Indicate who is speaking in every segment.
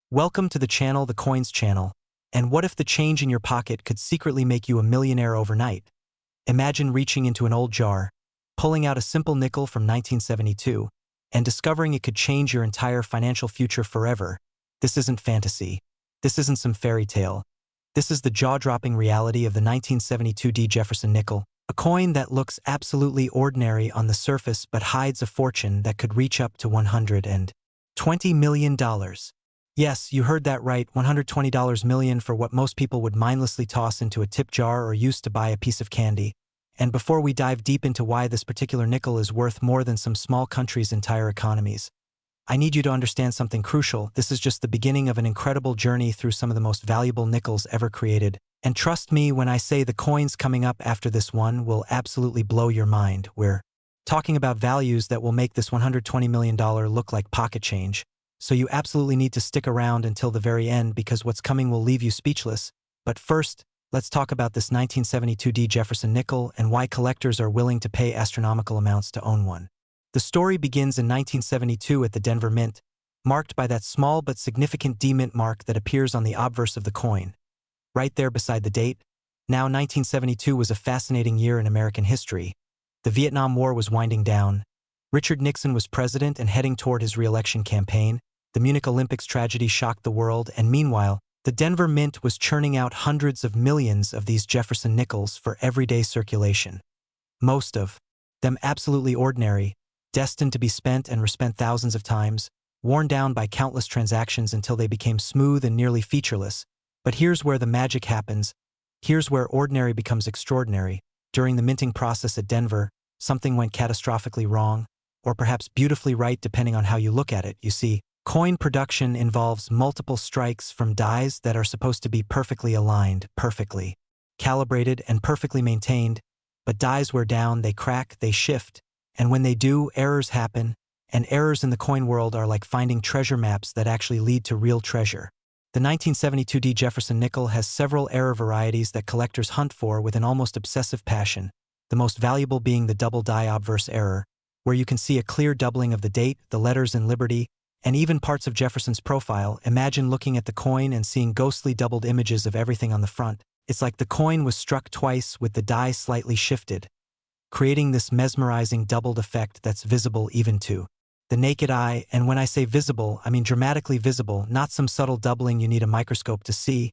Speaker 1: Welcome to the channel, the Coins channel. And what if the change in your pocket could secretly make you a millionaire overnight? Imagine reaching into an old jar, pulling out a simple nickel from 1972, and discovering it could change your entire financial future forever. This isn't fantasy. This isn't some fairy tale. This is the jaw-dropping reality of the 1972 Jefferson nickel, a coin that looks absolutely ordinary on the surface but hides a fortune that could reach up to $120 million. Yes, you heard that right, $120 million for what most people would mindlessly toss into a tip jar or use to buy a piece of candy. And before we dive deep into why this particular nickel is worth more than some small countries' entire economies, I need you to understand something crucial. This is just the beginning of an incredible journey through some of the most valuable nickels ever created. And trust me when I say the coins coming up after this one will absolutely blow your mind. We're talking about values that will make this $120 million look like pocket change. So you absolutely need to stick around until the very end because what's coming will leave you speechless. But first, let's talk about this 1972 Jefferson nickel and why collectors are willing to pay astronomical amounts to own one. The story begins in 1972 at the Denver Mint, marked by that small but significant D mint mark that appears on the obverse of the coin, right there beside the date. Now, 1972 was a fascinating year in American history. The Vietnam War was winding down. Richard Nixon was president and heading toward his re-election campaign. The Munich Olympics tragedy shocked the world, and meanwhile, the Denver Mint was churning out hundreds of millions of these Jefferson nickels for everyday circulation. Most of them absolutely ordinary, destined to be spent and respent thousands of times, worn down by countless transactions until they became smooth and nearly featureless. But here's where the magic happens. Here's where ordinary becomes extraordinary. During the minting process at Denver, something went catastrophically wrong, or perhaps beautifully right depending on how you look at it. You see, coin production involves multiple strikes from dies that are supposed to be perfectly aligned, perfectly calibrated, and perfectly maintained, but dies wear down, they crack, they shift, and when they do, errors happen, and errors in the coin world are like finding treasure maps that actually lead to real treasure. The 1972 Jefferson nickel has several error varieties that collectors hunt for with an almost obsessive passion, the most valuable being the double die obverse error, where you can see a clear doubling of the date, the letters in Liberty, and even parts of Jefferson's profile. Imagine looking at the coin and seeing ghostly doubled images of everything on the front. It's like the coin was struck twice with the die slightly shifted, creating this mesmerizing doubled effect that's visible even to the naked eye. And when I say visible, I mean dramatically visible, not some subtle doubling you need a microscope to see,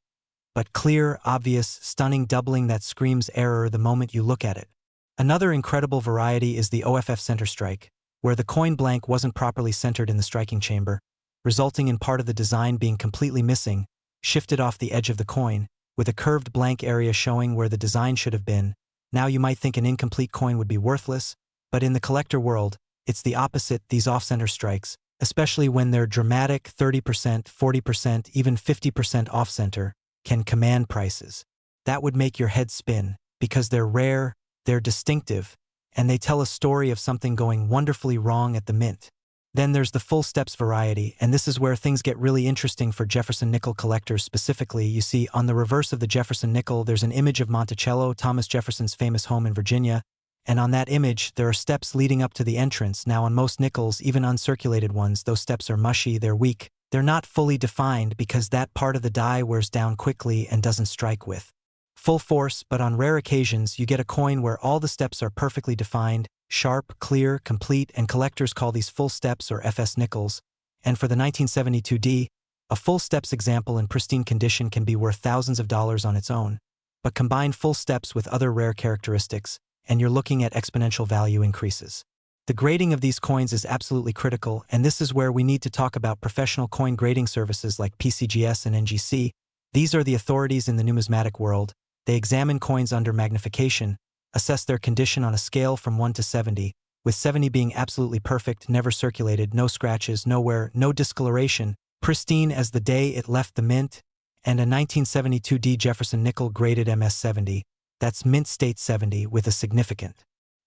Speaker 1: but clear, obvious, stunning doubling that screams error the moment you look at it. Another incredible variety is the OFF center strike, where the coin blank wasn't properly centered in the striking chamber, resulting in part of the design being completely missing, shifted off the edge of the coin, with a curved blank area showing where the design should have been. Now you might think an incomplete coin would be worthless, but in the collector world, it's the opposite. These off-center strikes, especially when they're dramatic 30%, 40%, even 50% off-center, can command prices. That would make your head spin, because they're rare, they're distinctive, and they tell a story of something going wonderfully wrong at the mint. Then there's the full steps variety, and this is where things get really interesting for Jefferson nickel collectors specifically. You see, on the reverse of the Jefferson nickel, there's an image of Monticello, Thomas Jefferson's famous home in Virginia, and on that image, there are steps leading up to the entrance. Now, on most nickels, even uncirculated ones, those steps are mushy, they're weak, they're not fully defined because that part of the die wears down quickly and doesn't strike with full force. But on rare occasions, you get a coin where all the steps are perfectly defined, sharp, clear, complete, and collectors call these full steps or FS nickels. And for the 1972D, a full steps example in pristine condition can be worth thousands of dollars on its own. But combine full steps with other rare characteristics, and you're looking at exponential value increases. The grading of these coins is absolutely critical, and this is where we need to talk about professional coin grading services like PCGS and NGC. These are the authorities in the numismatic world. They examine coins under magnification, assess their condition on a scale from 1 to 70, with 70 being absolutely perfect, never circulated, no scratches, no wear, no discoloration, pristine as the day it left the mint, and a 1972D Jefferson nickel graded MS70, that's mint state 70 with a significant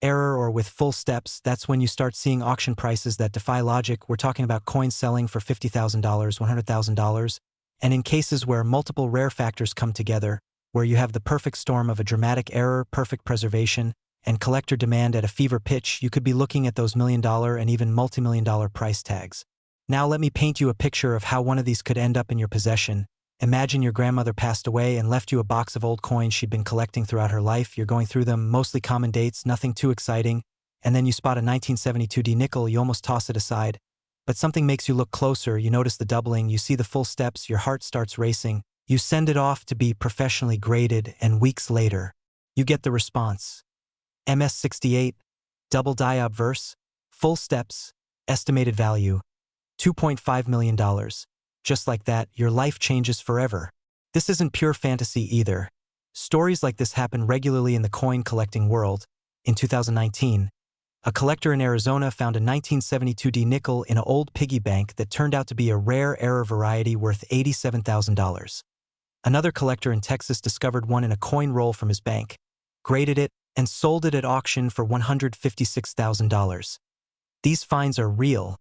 Speaker 1: error or with full steps. That's when you start seeing auction prices that defy logic. We're talking about coins selling for $50,000, $100,000, and in cases where multiple rare factors come together, where you have the perfect storm of a dramatic error, perfect preservation, and collector demand at a fever pitch, you could be looking at those $1 million and even multi-million-dollar price tags. Now let me paint you a picture of how one of these could end up in your possession. Imagine your grandmother passed away and left you a box of old coins she'd been collecting throughout her life. You're going through them, mostly common dates, nothing too exciting, and then you spot a 1972D nickel. You almost toss it aside. But something makes you look closer. You notice the doubling, you see the full steps, your heart starts racing. You send it off to be professionally graded, and weeks later, you get the response. MS68, double die obverse, full steps, estimated value, $2.5 million. Just like that, your life changes forever. This isn't pure fantasy either. Stories like this happen regularly in the coin collecting world. In 2019, a collector in Arizona found a 1972D nickel in an old piggy bank that turned out to be a rare error variety worth $87,000. Another collector in Texas discovered one in a coin roll from his bank, graded it, and sold it at auction for $156,000. These finds are real.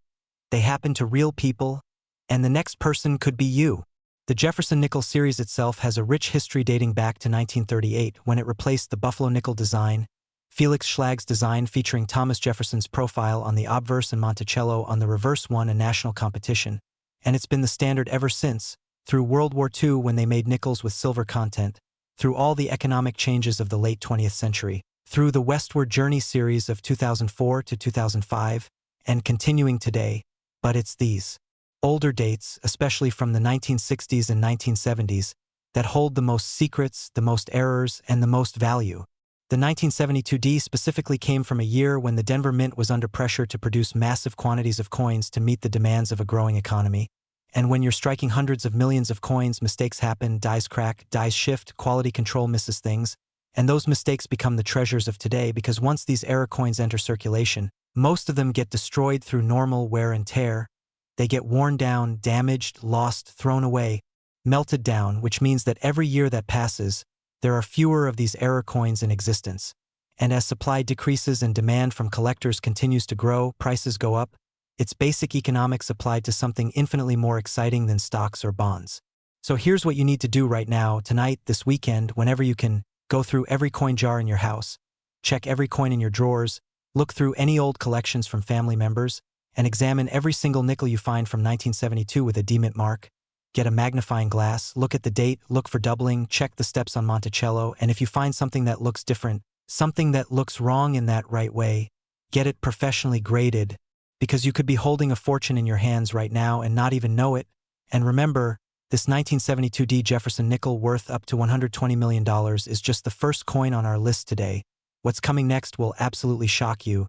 Speaker 1: They happen to real people, and the next person could be you. The Jefferson nickel series itself has a rich history dating back to 1938 when it replaced the Buffalo nickel design, Felix Schlag's design featuring Thomas Jefferson's profile on the obverse and Monticello on the reverse won a national competition, and it's been the standard ever since, through World War II when they made nickels with silver content, through all the economic changes of the late 20th century, through the Westward Journey series of 2004 to 2005, and continuing today. But it's these older dates, especially from the 1960s and 1970s, that hold the most secrets, the most errors, and the most value. The 1972D specifically came from a year when the Denver Mint was under pressure to produce massive quantities of coins to meet the demands of a growing economy. And when you're striking hundreds of millions of coins, mistakes happen, dies crack, dies shift, quality control misses things, and those mistakes become the treasures of today because once these error coins enter circulation, most of them get destroyed through normal wear and tear. They get worn down, damaged, lost, thrown away, melted down, which means that every year that passes, there are fewer of these error coins in existence. And as supply decreases and demand from collectors continues to grow, prices go up. It's basic economics applied to something infinitely more exciting than stocks or bonds. So here's what you need to do right now, tonight, this weekend, whenever you can. Go through every coin jar in your house, check every coin in your drawers, look through any old collections from family members, and examine every single nickel you find from 1972 with a D-Mint mark. Get a magnifying glass, look at the date, look for doubling, check the steps on Monticello, and if you find something that looks different, something that looks wrong in that right way, get it professionally graded, because you could be holding a fortune in your hands right now and not even know it. And remember, this 1972D Jefferson nickel worth up to $120 million is just the first coin on our list today. What's coming next will absolutely shock you.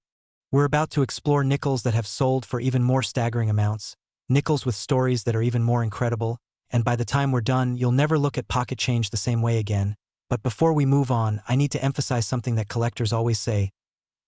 Speaker 1: We're about to explore nickels that have sold for even more staggering amounts, nickels with stories that are even more incredible, and by the time we're done, you'll never look at pocket change the same way again. But before we move on, I need to emphasize something that collectors always say.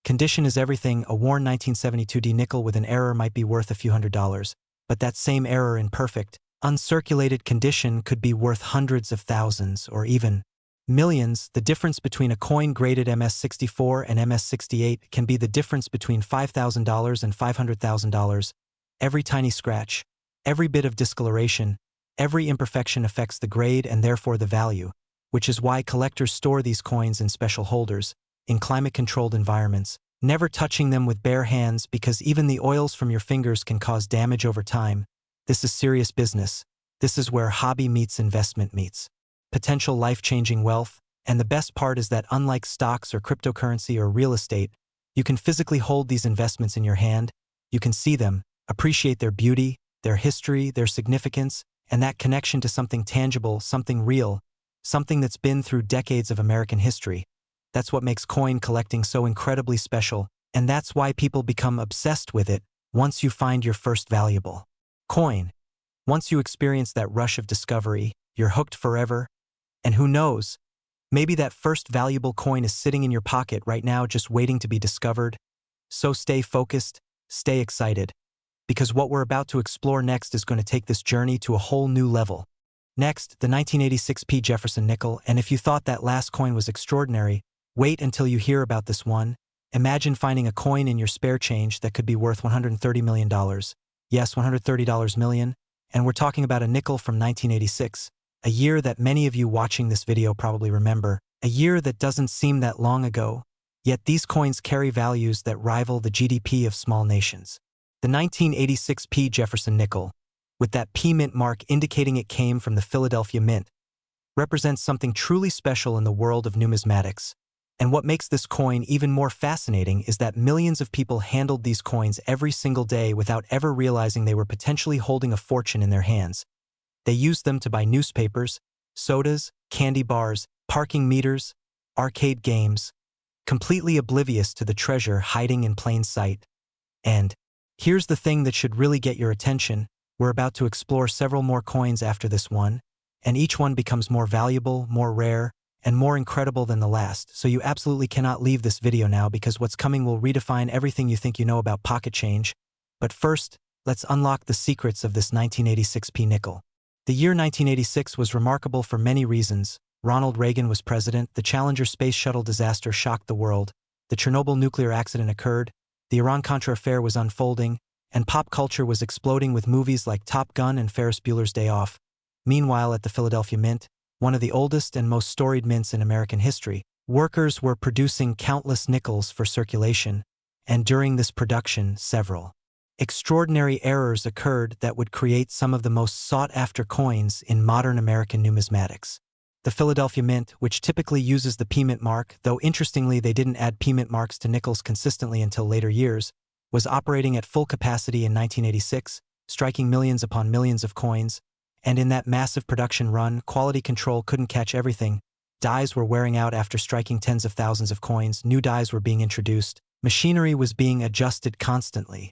Speaker 1: Condition is everything. A worn 1972D nickel with an error might be worth a few $100s, but that same error in perfect, uncirculated condition could be worth hundreds of thousands or even millions. The difference between a coin graded MS64 and MS68 can be the difference between $5,000 and $500,000. Every tiny scratch, every bit of discoloration, every imperfection affects the grade and therefore the value, which is why collectors store these coins in special holders, in climate-controlled environments, never touching them with bare hands because even the oils from your fingers can cause damage over time. This is serious business. This is where hobby meets investment meets. Potential life-changing wealth, and the best part is that unlike stocks or cryptocurrency or real estate, you can physically hold these investments in your hand, you can see them, appreciate their beauty, their history, their significance, and that connection to something tangible, something real, something that's been through decades of American history. That's what makes coin collecting so incredibly special, and that's why people become obsessed with it once you find your first valuable coin. Once you experience that rush of discovery, you're hooked forever. And who knows, maybe that first valuable coin is sitting in your pocket right now just waiting to be discovered. So stay focused, stay excited, because what we're about to explore next is going to take this journey to a whole new level. Next, the 1986P Jefferson nickel, and if you thought that last coin was extraordinary, wait until you hear about this one. Imagine finding a coin in your spare change that could be worth $130 million. Yes, $130 million, and we're talking about a nickel from 1986. A year that many of you watching this video probably remember, a year that doesn't seem that long ago, yet these coins carry values that rival the GDP of small nations. The 1986 P. Jefferson nickel, with that P mint mark indicating it came from the Philadelphia Mint, represents something truly special in the world of numismatics. And what makes this coin even more fascinating is that millions of people handled these coins every single day without ever realizing they were potentially holding a fortune in their hands. They used them to buy newspapers, sodas, candy bars, parking meters, arcade games, completely oblivious to the treasure hiding in plain sight. And here's the thing that should really get your attention: we're about to explore several more coins after this one, and each one becomes more valuable, more rare, and more incredible than the last, so you absolutely cannot leave this video now because what's coming will redefine everything you think you know about pocket change. But first, let's unlock the secrets of this 1986 P nickel. The year 1986 was remarkable for many reasons. Ronald Reagan was president, the Challenger space shuttle disaster shocked the world, the Chernobyl nuclear accident occurred, the Iran-Contra affair was unfolding, and pop culture was exploding with movies like Top Gun and Ferris Bueller's Day Off. Meanwhile, at the Philadelphia Mint, one of the oldest and most storied mints in American history, workers were producing countless nickels for circulation, and during this production, several extraordinary errors occurred that would create some of the most sought-after coins in modern American numismatics. The Philadelphia Mint, which typically uses the P mint mark, though interestingly they didn't add P mint marks to nickels consistently until later years, was operating at full capacity in 1986, striking millions upon millions of coins, and in that massive production run, quality control couldn't catch everything. Dies were wearing out after striking tens of thousands of coins, new dies were being introduced, machinery was being adjusted constantly.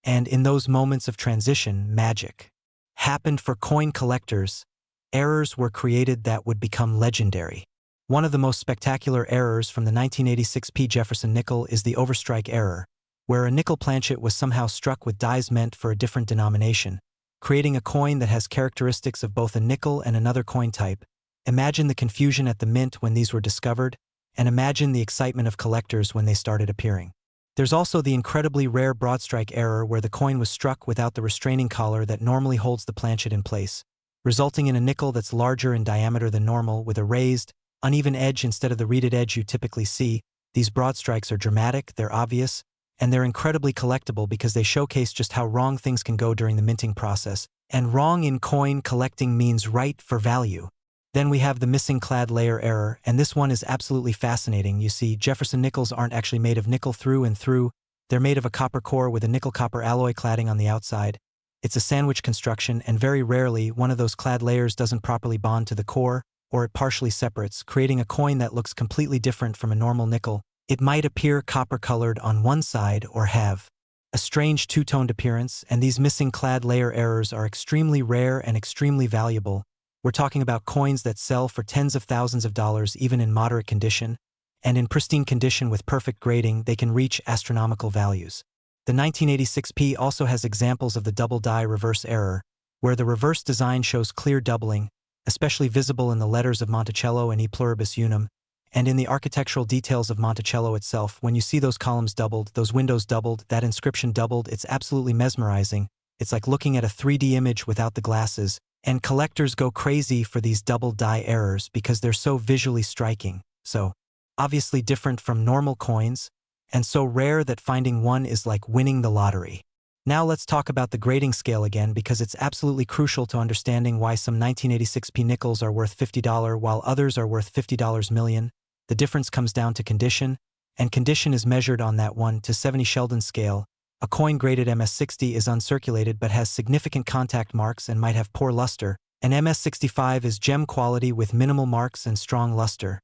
Speaker 1: And in those moments of transition, magic happened for coin collectors. Errors were created that would become legendary. One of the most spectacular errors from the 1986 P. Jefferson nickel is the overstrike error, where a nickel planchet was somehow struck with dies meant for a different denomination, creating a coin that has characteristics of both a nickel and another coin type. Imagine the confusion at the mint when these were discovered, and imagine the excitement of collectors when they started appearing. There's also the incredibly rare broadstrike error where the coin was struck without the restraining collar that normally holds the planchet in place, resulting in a nickel that's larger in diameter than normal with a raised, uneven edge instead of the reeded edge you typically see. These broadstrikes are dramatic, they're obvious, and they're incredibly collectible because they showcase just how wrong things can go during the minting process. And wrong in coin collecting means right for value. Then we have the missing clad layer error, and this one is absolutely fascinating. You see, Jefferson nickels aren't actually made of nickel through and through, they're made of a copper core with a nickel-copper alloy cladding on the outside. It's a sandwich construction, and very rarely, one of those clad layers doesn't properly bond to the core, or it partially separates, creating a coin that looks completely different from a normal nickel. It might appear copper-colored on one side or have a strange two-toned appearance, and these missing clad layer errors are extremely rare and extremely valuable. We're talking about coins that sell for tens of thousands of dollars even in moderate condition, and in pristine condition with perfect grading, they can reach astronomical values. The 1986 P also has examples of the double die reverse error, where the reverse design shows clear doubling, especially visible in the letters of Monticello and E pluribus unum, and in the architectural details of Monticello itself. When you see those columns doubled, those windows doubled, that inscription doubled, it's absolutely mesmerizing. It's like looking at a 3D image without the glasses, and collectors go crazy for these double die errors because they're so visually striking, so obviously different from normal coins, and so rare that finding one is like winning the lottery. Now let's talk about the grading scale again because it's absolutely crucial to understanding why some 1986 P nickels are worth $50 while others are worth $50 million. The difference comes down to condition, and condition is measured on that 1 to 70 Sheldon scale. A coin graded MS60 is uncirculated but has significant contact marks and might have poor luster. An MS65 is gem quality with minimal marks and strong luster.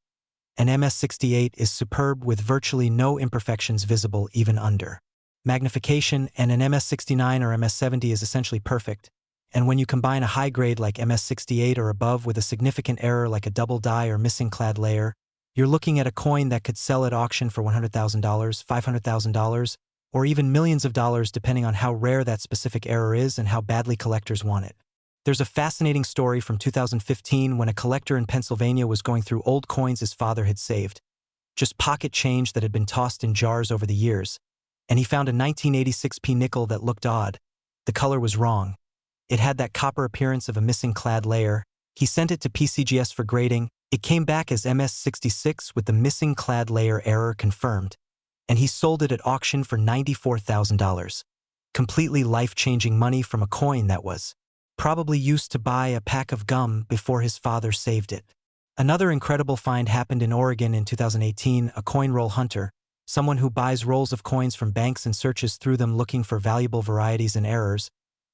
Speaker 1: An MS68 is superb with virtually no imperfections visible even under magnification, and an MS69 or MS70 is essentially perfect. And when you combine a high grade like MS68 or above with a significant error like a double die or missing clad layer, you're looking at a coin that could sell at auction for $100,000, $500,000, or even millions of dollars depending on how rare that specific error is and how badly collectors want it. There's a fascinating story from 2015 when a collector in Pennsylvania was going through old coins his father had saved, just pocket change that had been tossed in jars over the years, and he found a 1986 P nickel that looked odd. The color was wrong. It had that copper appearance of a missing clad layer. He sent it to PCGS for grading. It came back as MS66 with the missing clad layer error confirmed, and he sold it at auction for $94,000. completely life-changing money from a coin that was probably used to buy a pack of gum before his father saved it. Another incredible find happened in Oregon in 2018. A coin roll hunter, someone who buys rolls of coins from banks and searches through them looking for valuable varieties and errors,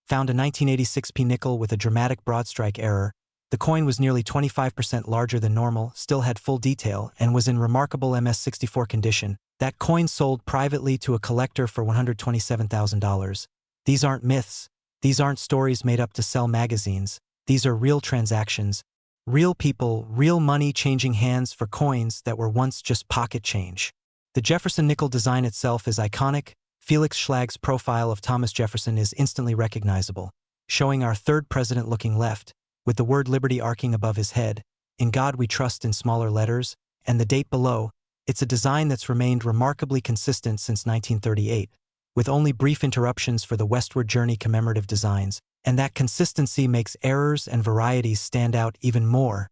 Speaker 1: found a 1986p nickel with a dramatic broadstrike error. The coin was nearly 25% larger than normal, still had full detail, and was in remarkable MS-64 condition. That coin sold privately to a collector for $127,000. These aren't myths. These aren't stories made up to sell magazines. These are real transactions. Real people, real money changing hands for coins that were once just pocket change. The Jefferson nickel design itself is iconic. Felix Schlag's profile of Thomas Jefferson is instantly recognizable, showing our third president looking left, with the word liberty arcing above his head, "In God We Trust" in smaller letters, and the date below. It's a design that's remained remarkably consistent since 1938, with only brief interruptions for the westward journey commemorative designs, and that consistency makes errors and varieties stand out even more.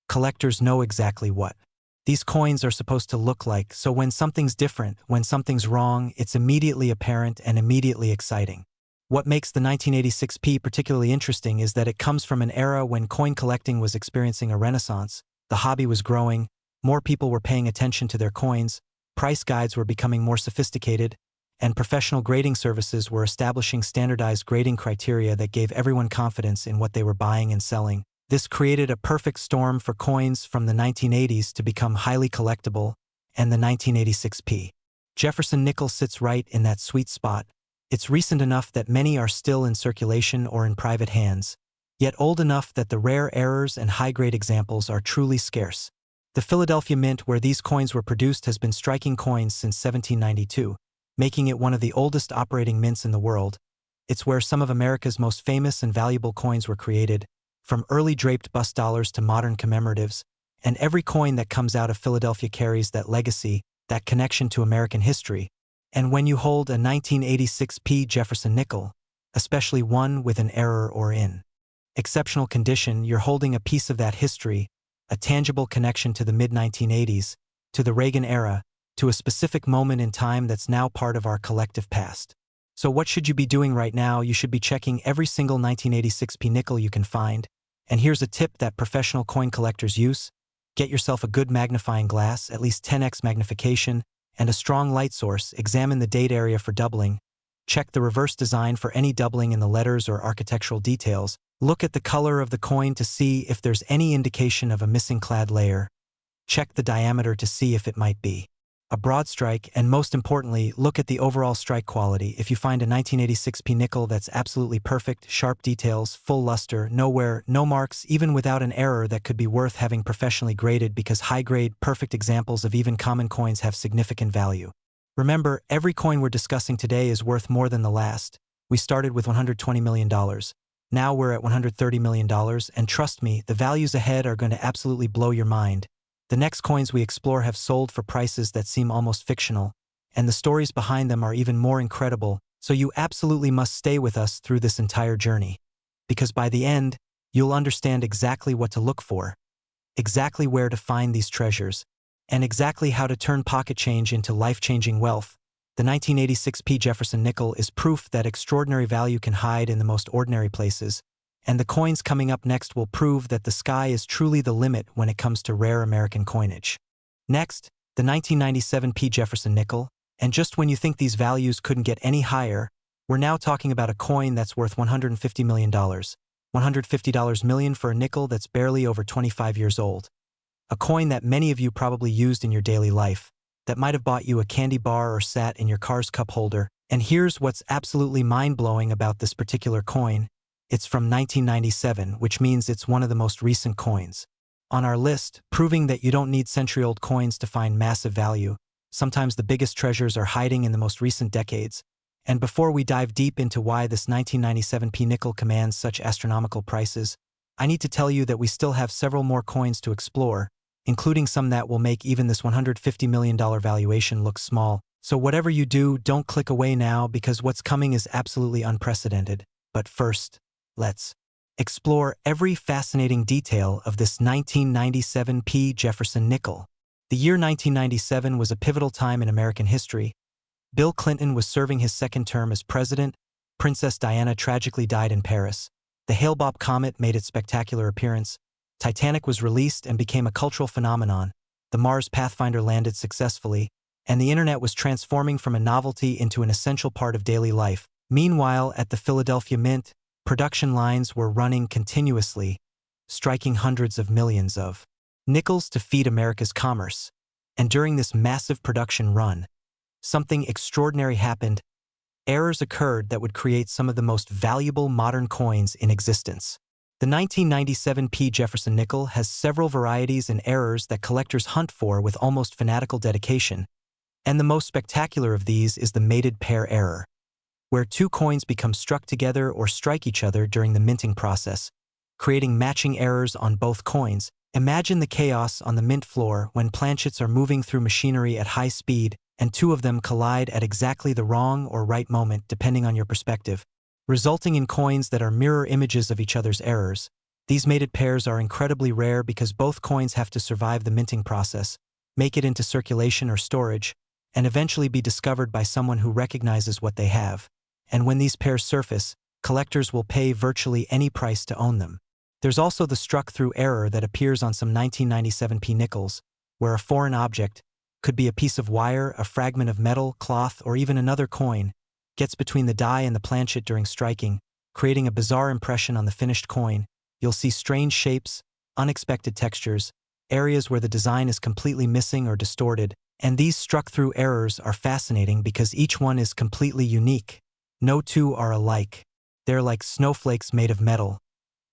Speaker 1: Collectors know exactly what these coins are supposed to look like, so when something's different, when something's wrong, it's immediately apparent and immediately exciting. What makes the 1986p particularly interesting is that it comes from an era when coin collecting was experiencing a renaissance, the hobby was growing, more people were paying attention to their coins, price guides were becoming more sophisticated, and professional grading services were establishing standardized grading criteria that gave everyone confidence in what they were buying and selling. This created a perfect storm for coins from the 1980s to become highly collectible, and the 1986p Jefferson nickel sits right in that sweet spot. It's recent enough that many are still in circulation or in private hands, yet old enough that the rare errors and high-grade examples are truly scarce. The Philadelphia Mint, where these coins were produced, has been striking coins since 1792, making it one of the oldest operating mints in the world. It's where some of America's most famous and valuable coins were created, from early draped bust dollars to modern commemoratives, and every coin that comes out of Philadelphia carries that legacy, that connection to American history. And when you hold a 1986p Jefferson nickel, especially one with an error or in exceptional condition, you're holding a piece of that history, a tangible connection to the mid-1980s, to the Reagan era, to a specific moment in time that's now part of our collective past. So what should you be doing right now? You should be checking every single 1986p nickel you can find. And here's a tip that professional coin collectors use. Get yourself a good magnifying glass, at least 10x magnification, and a strong light source. Examine the date area for doubling. Check the reverse design for any doubling in the letters or architectural details. Look at the color of the coin to see if there's any indication of a missing clad layer. Check the diameter to see if it might be a broad strike, and most importantly, look at the overall strike quality. If you find a 1986p nickel that's absolutely perfect, sharp details, full luster, no wear, no marks, even without an error, that could be worth having professionally graded, because high-grade, perfect examples of even common coins have significant value. Remember, every coin we're discussing today is worth more than the last. We started with $120 million. Now we're at $130 million, and trust me, the values ahead are going to absolutely blow your mind. The next coins we explore have sold for prices that seem almost fictional, and the stories behind them are even more incredible, so you absolutely must stay with us through this entire journey. Because by the end, you'll understand exactly what to look for, exactly where to find these treasures, and exactly how to turn pocket change into life-changing wealth. The 1986p Jefferson nickel is proof that extraordinary value can hide in the most ordinary places, and the coins coming up next will prove that the sky is truly the limit when it comes to rare American coinage. Next, the 1997p Jefferson nickel, and just when you think these values couldn't get any higher, we're now talking about a coin that's worth $150 million. $150 million for a nickel that's barely over 25 years old. A coin that many of you probably used in your daily life, that might have bought you a candy bar or sat in your car's cup holder. And here's what's absolutely mind-blowing about this particular coin. It's from 1997, which means it's one of the most recent coins on our list, proving that you don't need century-old coins to find massive value. Sometimes the biggest treasures are hiding in the most recent decades. And before we dive deep into why this 1997p nickel commands such astronomical prices, I need to tell you that we still have several more coins to explore, including some that will make even this $150 million valuation look small. So whatever you do, don't click away now, because what's coming is absolutely unprecedented. But first, let's explore every fascinating detail of this 1997p Jefferson nickel. The year 1997 was a pivotal time in American history. Bill Clinton was serving his second term as president, Princess Diana tragically died in Paris. The Hale-Bopp comet made its spectacular appearance. Titanic was released and became a cultural phenomenon. The Mars Pathfinder landed successfully, and the internet was transforming from a novelty into an essential part of daily life. Meanwhile, at the Philadelphia Mint, production lines were running continuously, striking hundreds of millions of nickels to feed America's commerce. And during this massive production run, something extraordinary happened. Errors occurred that would create some of the most valuable modern coins in existence. The 1997 P. Jefferson nickel has several varieties and errors that collectors hunt for with almost fanatical dedication, and the most spectacular of these is the mated pair error, where two coins become struck together or strike each other during the minting process, creating matching errors on both coins. Imagine the chaos on the mint floor when planchets are moving through machinery at high speed and two of them collide at exactly the wrong or right moment depending on your perspective, resulting in coins that are mirror images of each other's errors. These mated pairs are incredibly rare because both coins have to survive the minting process, make it into circulation or storage, and eventually be discovered by someone who recognizes what they have. And when these pairs surface, collectors will pay virtually any price to own them. There's also the struck-through error that appears on some 1997 P nickels, where a foreign object, could be a piece of wire, a fragment of metal, cloth, or even another coin, gets between the die and the planchet during striking, creating a bizarre impression on the finished coin. You'll see strange shapes, unexpected textures, areas where the design is completely missing or distorted, and these struck-through errors are fascinating because each one is completely unique. No two are alike. They're like snowflakes made of metal,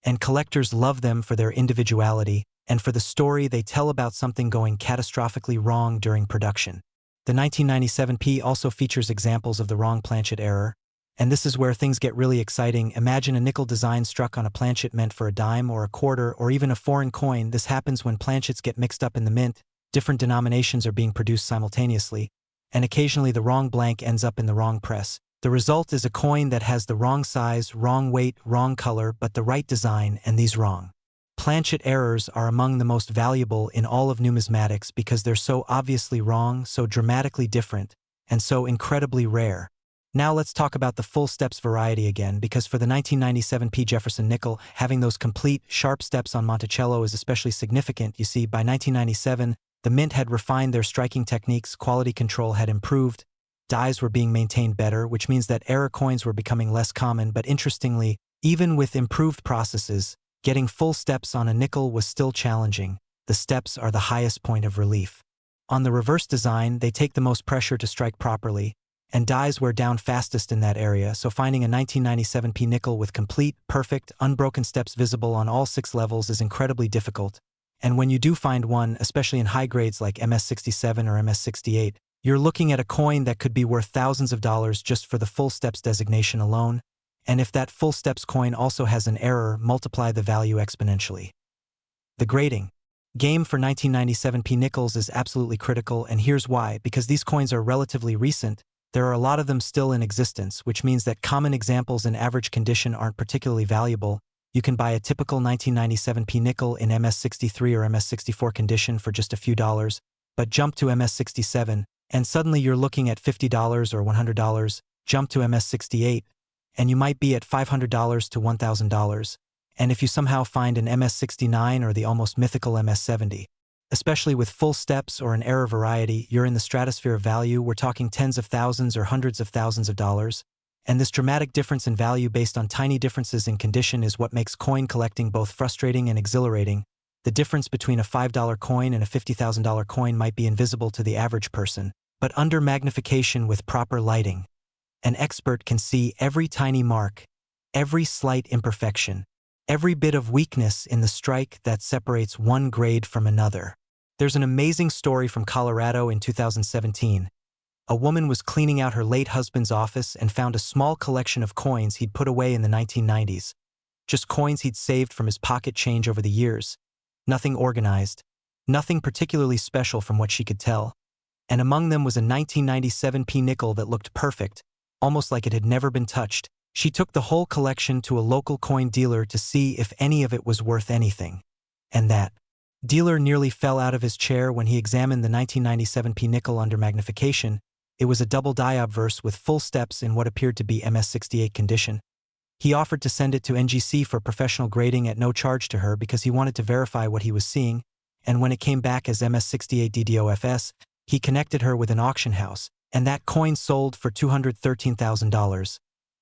Speaker 1: and collectors love them for their individuality and for the story they tell about something going catastrophically wrong during production. The 1997 P also features examples of the wrong planchet error, and this is where things get really exciting. Imagine a nickel design struck on a planchet meant for a dime or a quarter or even a foreign coin. This happens when planchets get mixed up in the mint, different denominations are being produced simultaneously, and occasionally the wrong blank ends up in the wrong press. The result is a coin that has the wrong size, wrong weight, wrong color, but the right design, and these wrong planchet errors are among the most valuable in all of numismatics because they're so obviously wrong, so dramatically different, and so incredibly rare. Now let's talk about the full steps variety again, because for the 1997 P. Jefferson nickel, having those complete, sharp steps on Monticello is especially significant. You see, by 1997, the mint had refined their striking techniques, quality control had improved, dies were being maintained better, which means that error coins were becoming less common, but interestingly, even with improved processes, getting full steps on a nickel was still challenging. The steps are the highest point of relief. On the reverse design, they take the most pressure to strike properly, and dies wear down fastest in that area, so finding a 1997 P nickel with complete, perfect, unbroken steps visible on all 6 levels is incredibly difficult. And when you do find one, especially in high grades like MS67 or MS68, you're looking at a coin that could be worth thousands of dollars just for the full steps designation alone. And if that full steps coin also has an error, multiply the value exponentially. The grading game for 1997 P nickels is absolutely critical, and here's why. Because these coins are relatively recent, there are a lot of them still in existence, which means that common examples in average condition aren't particularly valuable. You can buy a typical 1997 P nickel in MS63 or MS64 condition for just a few dollars, but jump to MS67, and suddenly you're looking at $50 or $100, jump to MS68, and you might be at $500 to $1,000, and if you somehow find an MS69 or the almost mythical MS70, especially with full steps or an error variety, you're in the stratosphere of value. We're talking tens of thousands or hundreds of thousands of dollars, and this dramatic difference in value based on tiny differences in condition is what makes coin collecting both frustrating and exhilarating. The difference between a $5 coin and a $50,000 coin might be invisible to the average person, but under magnification with proper lighting, an expert can see every tiny mark, every slight imperfection, every bit of weakness in the strike that separates one grade from another. There's an amazing story from Colorado in 2017. A woman was cleaning out her late husband's office and found a small collection of coins he'd put away in the 1990s. Just coins he'd saved from his pocket change over the years. Nothing organized, nothing particularly special from what she could tell. And among them was a 1997 P nickel that looked perfect, almost like it had never been touched. She took the whole collection to a local coin dealer to see if any of it was worth anything. And that dealer nearly fell out of his chair when he examined the 1997 P nickel under magnification. It was a double-die obverse with full steps in what appeared to be MS-68 condition. He offered to send it to NGC for professional grading at no charge to her because he wanted to verify what he was seeing, and when it came back as MS-68 DDoFS, he connected her with an auction house, and that coin sold for $213,000,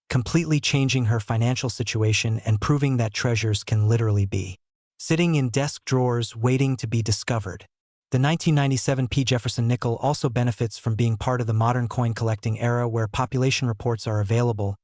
Speaker 1: completely changing her financial situation and proving that treasures can literally be sitting in desk drawers waiting to be discovered. The 1997 P. Jefferson nickel also benefits from being part of the modern coin collecting era where population reports are available.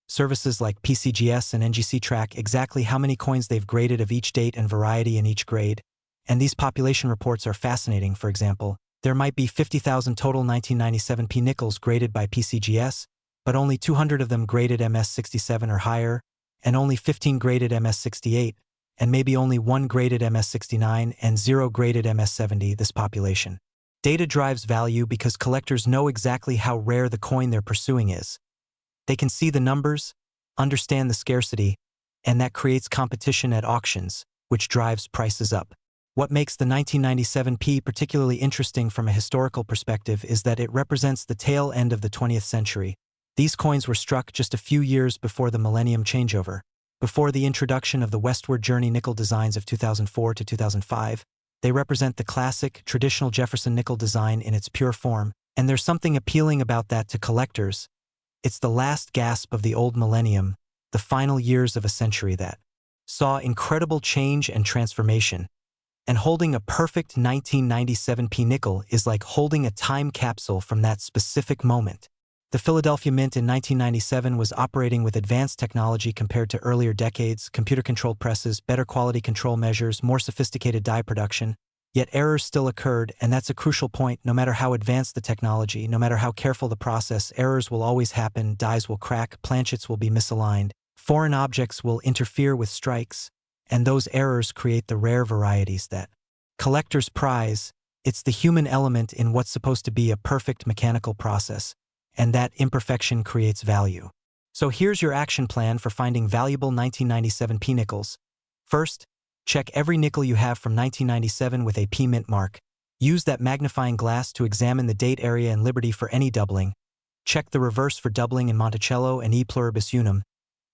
Speaker 1: Services like PCGS and NGC track exactly how many coins they've graded of each date and variety in each grade. And these population reports are fascinating. For example, there might be 50,000 total 1997 P nickels graded by PCGS, but only 200 of them graded MS-67 or higher, and only 15 graded MS-68, and maybe only 1 graded MS-69 and 0 graded MS-70. This population data drives value because collectors know exactly how rare the coin they're pursuing is. They can see the numbers, understand the scarcity, and that creates competition at auctions, which drives prices up. What makes the 1997 P particularly interesting from a historical perspective is that it represents the tail end of the 20th century. These coins were struck just a few years before the millennium changeover. Before the introduction of the westward journey nickel designs of 2004 to 2005, they represent the classic, traditional Jefferson nickel design in its pure form, and there's something appealing about that to collectors. It's the last gasp of the old millennium, the final years of a century that saw incredible change and transformation. And holding a perfect 1997 P nickel is like holding a time capsule from that specific moment. The Philadelphia Mint in 1997 was operating with advanced technology compared to earlier decades, computer-controlled presses, better quality control measures, more sophisticated die production. Yet errors still occurred, and that's a crucial point. No matter how advanced the technology, no matter how careful the process, errors will always happen, dies will crack, planchets will be misaligned, foreign objects will interfere with strikes, and those errors create the rare varieties that collectors prize. It's the human element in what's supposed to be a perfect mechanical process, and that imperfection creates value. So here's your action plan for finding valuable 1997 P nickels. First, check every nickel you have from 1997 with a P mint mark. Use that magnifying glass to examine the date area and Liberty for any doubling. Check the reverse for doubling in Monticello and E pluribus unum.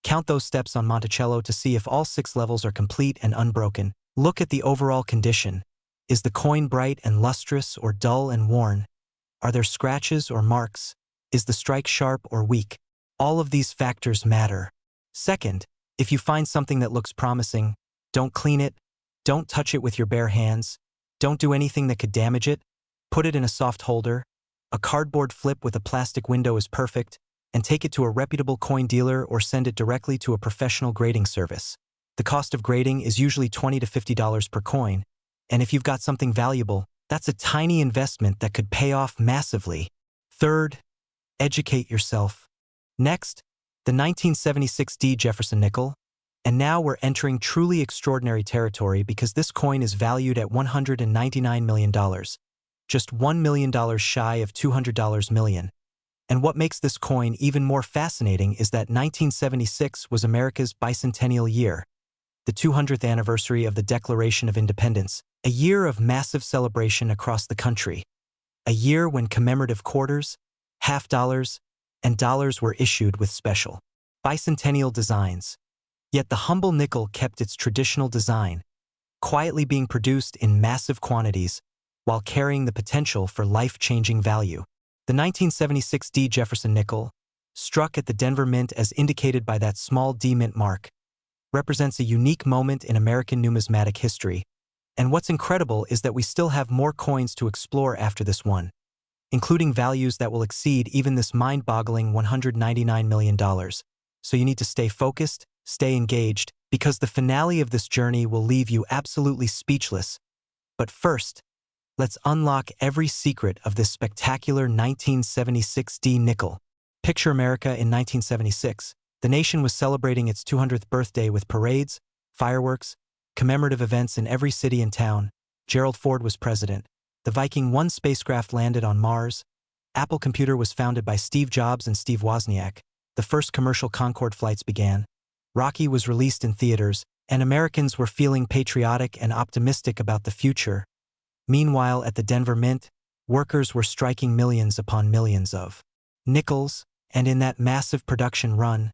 Speaker 1: Count those steps on Monticello to see if all 6 levels are complete and unbroken. Look at the overall condition. Is the coin bright and lustrous or dull and worn? Are there scratches or marks? Is the strike sharp or weak? All of these factors matter. Second, if you find something that looks promising, don't clean it, don't touch it with your bare hands, don't do anything that could damage it. Put it in a soft holder. A cardboard flip with a plastic window is perfect, and take it to a reputable coin dealer or send it directly to a professional grading service. The cost of grading is usually $20 to $50 per coin, and if you've got something valuable, that's a tiny investment that could pay off massively. Third, educate yourself. Next, the 1976 D. Jefferson nickel. And now we're entering truly extraordinary territory because this coin is valued at $199 million, just $1 million shy of $200 million. And what makes this coin even more fascinating is that 1976 was America's bicentennial year, the 200th anniversary of the Declaration of Independence, a year of massive celebration across the country, a year when commemorative quarters, half dollars, and dollars were issued with special bicentennial designs. Yet the humble nickel kept its traditional design, quietly being produced in massive quantities while carrying the potential for life-changing value. The 1976 D. Jefferson nickel, struck at the Denver Mint as indicated by that small D mint mark, represents a unique moment in American numismatic history. And what's incredible is that we still have more coins to explore after this one, including values that will exceed even this mind-boggling $199 million. So you need to stay focused, stay engaged, because the finale of this journey will leave you absolutely speechless. But first, let's unlock every secret of this spectacular 1976 D nickel. Picture America in 1976. The nation was celebrating its 200th birthday with parades, fireworks, commemorative events in every city and town. Gerald Ford was president. The Viking 1 spacecraft landed on Mars. Apple Computer was founded by Steve Jobs and Steve Wozniak. The first commercial Concorde flights began. Rocky was released in theaters, and Americans were feeling patriotic and optimistic about the future. Meanwhile, at the Denver Mint, Workers were striking millions upon millions of nickels, and in that massive production run,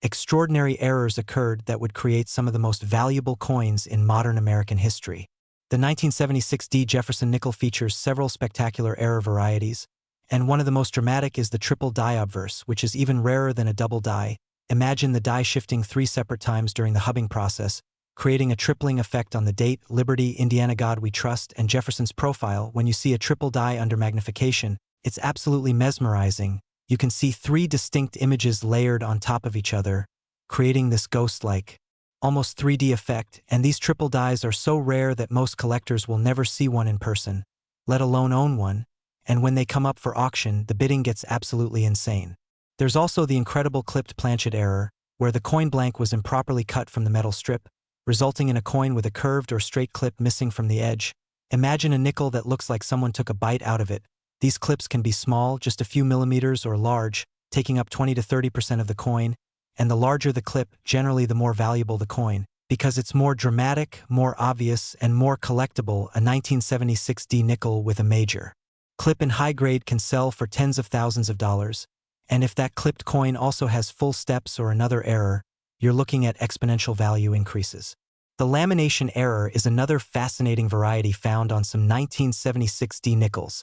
Speaker 1: extraordinary errors occurred that would create some of the most valuable coins in modern American history. The 1976 D. Jefferson nickel features several spectacular error varieties, and one of the most dramatic is the triple die obverse, which is even rarer than a double die. Imagine the die shifting 3 separate times during the hubbing process, creating a tripling effect on the date, Liberty, Indiana God We Trust, and Jefferson's profile. When you see a triple die under magnification, it's absolutely mesmerizing. You can see 3 distinct images layered on top of each other, creating this ghost-like, almost 3D effect, and these triple dies are so rare that most collectors will never see one in person, let alone own one, and when they come up for auction, the bidding gets absolutely insane. There's also the incredible clipped planchet error, where the coin blank was improperly cut from the metal strip, resulting in a coin with a curved or straight clip missing from the edge. Imagine a nickel that looks like someone took a bite out of it. These clips can be small, just a few millimeters, or large, taking up 20 to 30% of the coin, and the larger the clip, generally the more valuable the coin. Because it's more dramatic, more obvious, and more collectible, a 1976 D nickel with a major clip in high grade can sell for tens of thousands of dollars, and if that clipped coin also has full steps or another error, you're looking at exponential value increases. The lamination error is another fascinating variety found on some 1976 D nickels.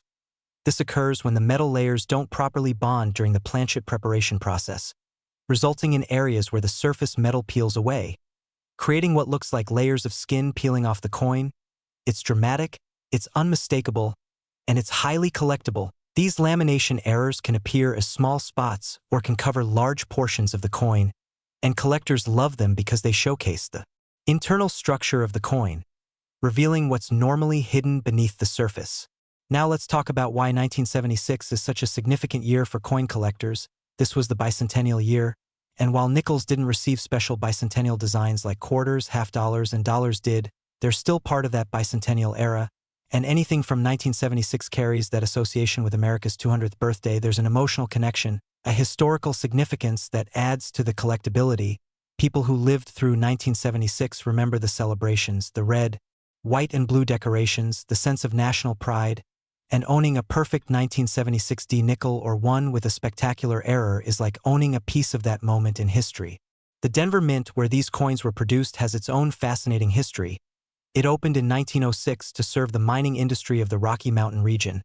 Speaker 1: This occurs when the metal layers don't properly bond during the planchet preparation process, resulting in areas where the surface metal peels away, creating what looks like layers of skin peeling off the coin. It's dramatic, it's unmistakable, and it's highly collectible. These lamination errors can appear as small spots or can cover large portions of the coin, and collectors love them because they showcase the internal structure of the coin, revealing what's normally hidden beneath the surface. Now let's talk about why 1976 is such a significant year for coin collectors. This was the bicentennial year, and while nickels didn't receive special bicentennial designs like quarters, half dollars, and dollars did, they're still part of that bicentennial era, and anything from 1976 carries that association with America's 200th birthday. There's an emotional connection, a historical significance that adds to the collectability. People who lived through 1976 remember the celebrations, the red, white, and blue decorations, the sense of national pride, and owning a perfect 1976 D nickel or one with a spectacular error is like owning a piece of that moment in history. The Denver Mint, where these coins were produced, has its own fascinating history. It opened in 1906 to serve the mining industry of the Rocky Mountain region,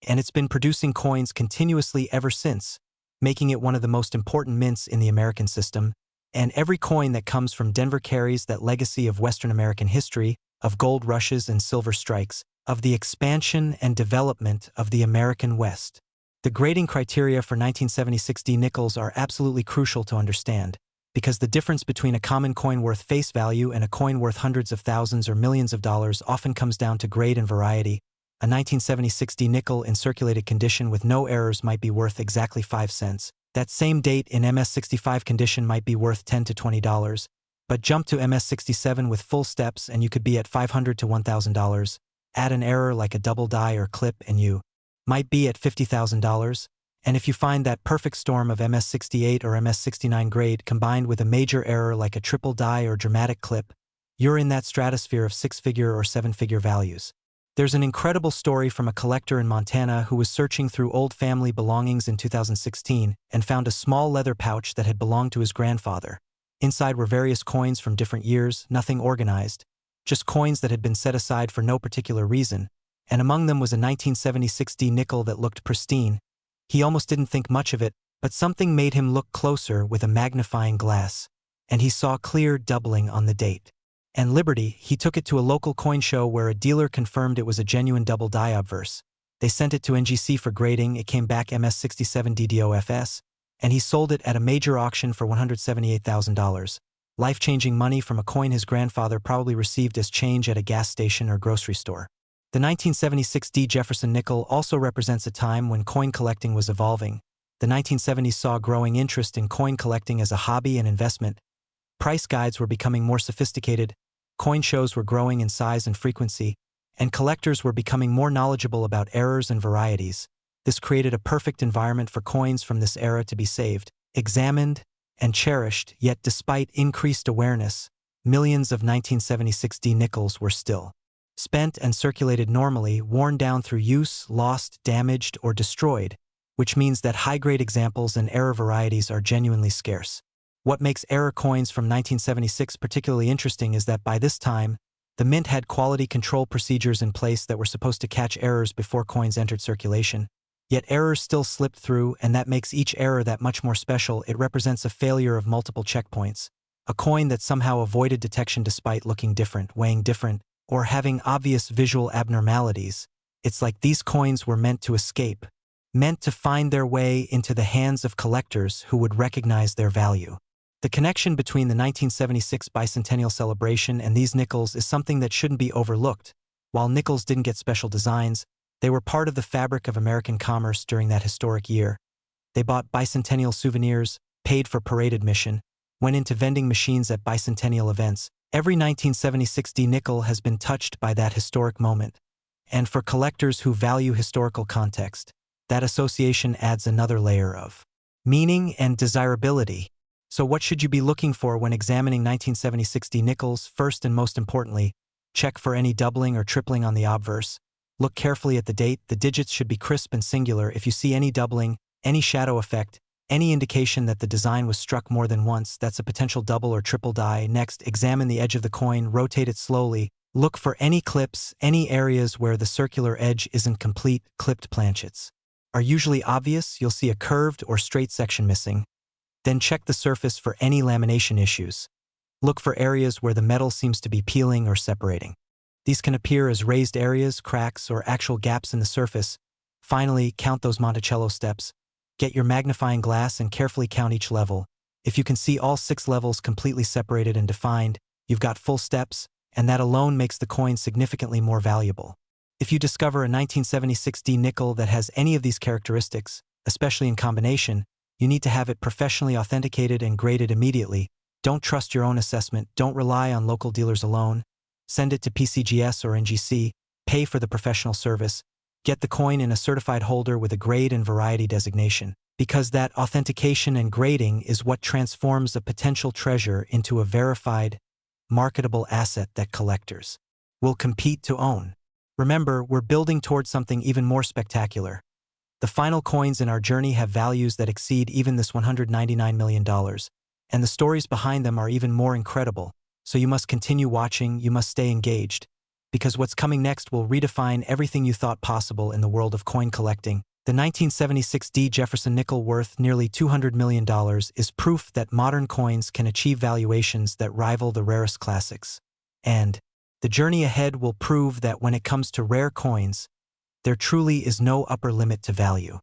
Speaker 1: and it's been producing coins continuously ever since, making it one of the most important mints in the American system. And every coin that comes from Denver carries that legacy of Western American history, of gold rushes and silver strikes, of the expansion and development of the American West. The grading criteria for 1976 D nickels are absolutely crucial to understand, because the difference between a common coin worth face value and a coin worth hundreds of thousands or millions of dollars often comes down to grade and variety. A 1976 D nickel in circulated condition with no errors might be worth exactly 5 cents. That same date in MS65 condition might be worth $10 to $20, but jump to MS67 with full steps and you could be at $500 to $1,000. Add an error like a double die or clip and you might be at $50,000. And if you find that perfect storm of MS68 or MS69 grade combined with a major error like a triple die or dramatic clip, you're in that stratosphere of 6-figure or 7-figure values. There's an incredible story from a collector in Montana who was searching through old family belongings in 2016 and found a small leather pouch that had belonged to his grandfather. Inside were various coins from different years, nothing organized, just coins that had been set aside for no particular reason, and among them was a 1976 D nickel that looked pristine. He almost didn't think much of it, but something made him look closer with a magnifying glass, and he saw clear doubling on the date. And Liberty, he took it to a local coin show where a dealer confirmed it was a genuine double die obverse. They sent it to NGC for grading, it came back MS67 DDOFS, and he sold it at a major auction for $178,000. Life-changing money from a coin his grandfather probably received as change at a gas station or grocery store. The 1976 D Jefferson nickel also represents a time when coin collecting was evolving. The 1970s saw growing interest in coin collecting as a hobby and investment. Price guides were becoming more sophisticated, coin shows were growing in size and frequency, and collectors were becoming more knowledgeable about errors and varieties. This created a perfect environment for coins from this era to be saved, examined, and cherished, yet despite increased awareness, millions of 1976 D nickels were still spent and circulated normally, worn down through use, lost, damaged, or destroyed, which means that high-grade examples and error varieties are genuinely scarce. What makes error coins from 1976 particularly interesting is that by this time, the mint had quality control procedures in place that were supposed to catch errors before coins entered circulation. Yet errors still slipped through, and that makes each error that much more special. It represents a failure of multiple checkpoints. A coin that somehow avoided detection despite looking different, weighing different, or having obvious visual abnormalities. It's like these coins were meant to escape, meant to find their way into the hands of collectors who would recognize their value. The connection between the 1976 bicentennial celebration and these nickels is something that shouldn't be overlooked. While nickels didn't get special designs, they were part of the fabric of American commerce during that historic year. They bought bicentennial souvenirs, paid for parade admission, went into vending machines at bicentennial events. Every 1976 nickel has been touched by that historic moment. And for collectors who value historical context, that association adds another layer of meaning and desirability. So what should you be looking for when examining 1976 nickels? First and most importantly, check for any doubling or tripling on the obverse. Look carefully at the date. The digits should be crisp and singular. If you see any doubling, any shadow effect, any indication that the design was struck more than once, that's a potential double or triple die. Next, examine the edge of the coin, rotate it slowly. Look for any clips, any areas where the circular edge isn't complete. Clipped planchets are usually obvious. You'll see a curved or straight section missing. Then check the surface for any lamination issues. Look for areas where the metal seems to be peeling or separating. These can appear as raised areas, cracks, or actual gaps in the surface. Finally, count those Monticello steps. Get your magnifying glass and carefully count each level. If you can see all 6 levels completely separated and defined, you've got full steps, and that alone makes the coin significantly more valuable. If you discover a 1976 nickel that has any of these characteristics, especially in combination, you need to have it professionally authenticated and graded immediately. Don't trust your own assessment. Don't rely on local dealers alone. Send it to PCGS or NGC. Pay for the professional service. Get the coin in a certified holder with a grade and variety designation, because that authentication and grading is what transforms a potential treasure into a verified, marketable asset that collectors will compete to own. Remember, we're building towards something even more spectacular. The final coins in our journey have values that exceed even this $199 million, and the stories behind them are even more incredible. So you must continue watching, you must stay engaged, because what's coming next will redefine everything you thought possible in the world of coin collecting. The 1976 Jefferson nickel, worth nearly $200 million, is proof that modern coins can achieve valuations that rival the rarest classics. And the journey ahead will prove that when it comes to rare coins, there truly is no upper limit to value.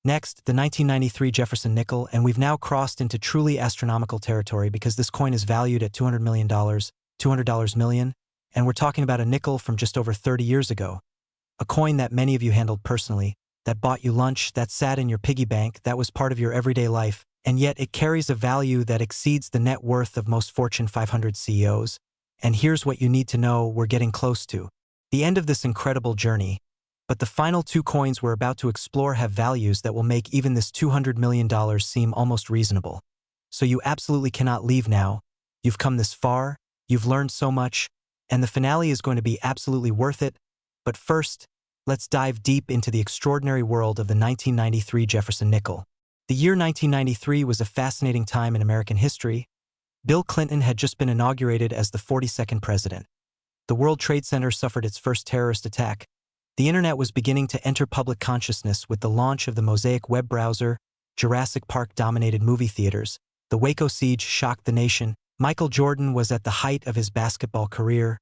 Speaker 1: Next, the 1993 Jefferson nickel, and we've now crossed into truly astronomical territory because this coin is valued at $200 million, $200 million, and we're talking about a nickel from just over 30 years ago. A coin that many of you handled personally, that bought you lunch, that sat in your piggy bank, that was part of your everyday life, and yet it carries a value that exceeds the net worth of most Fortune 500 CEOs. And here's what you need to know: we're getting close to the end of this incredible journey. But the final 2 coins we're about to explore have values that will make even this $200 million seem almost reasonable. So you absolutely cannot leave now. You've come this far, you've learned so much, and the finale is going to be absolutely worth it. But first, let's dive deep into the extraordinary world of the 1993 Jefferson nickel. The year 1993 was a fascinating time in American history. Bill Clinton had just been inaugurated as the 42nd president. The World Trade Center suffered its first terrorist attack. The internet was beginning to enter public consciousness with the launch of the Mosaic web browser. Jurassic Park dominated movie theaters. The Waco siege shocked the nation. Michael Jordan was at the height of his basketball career.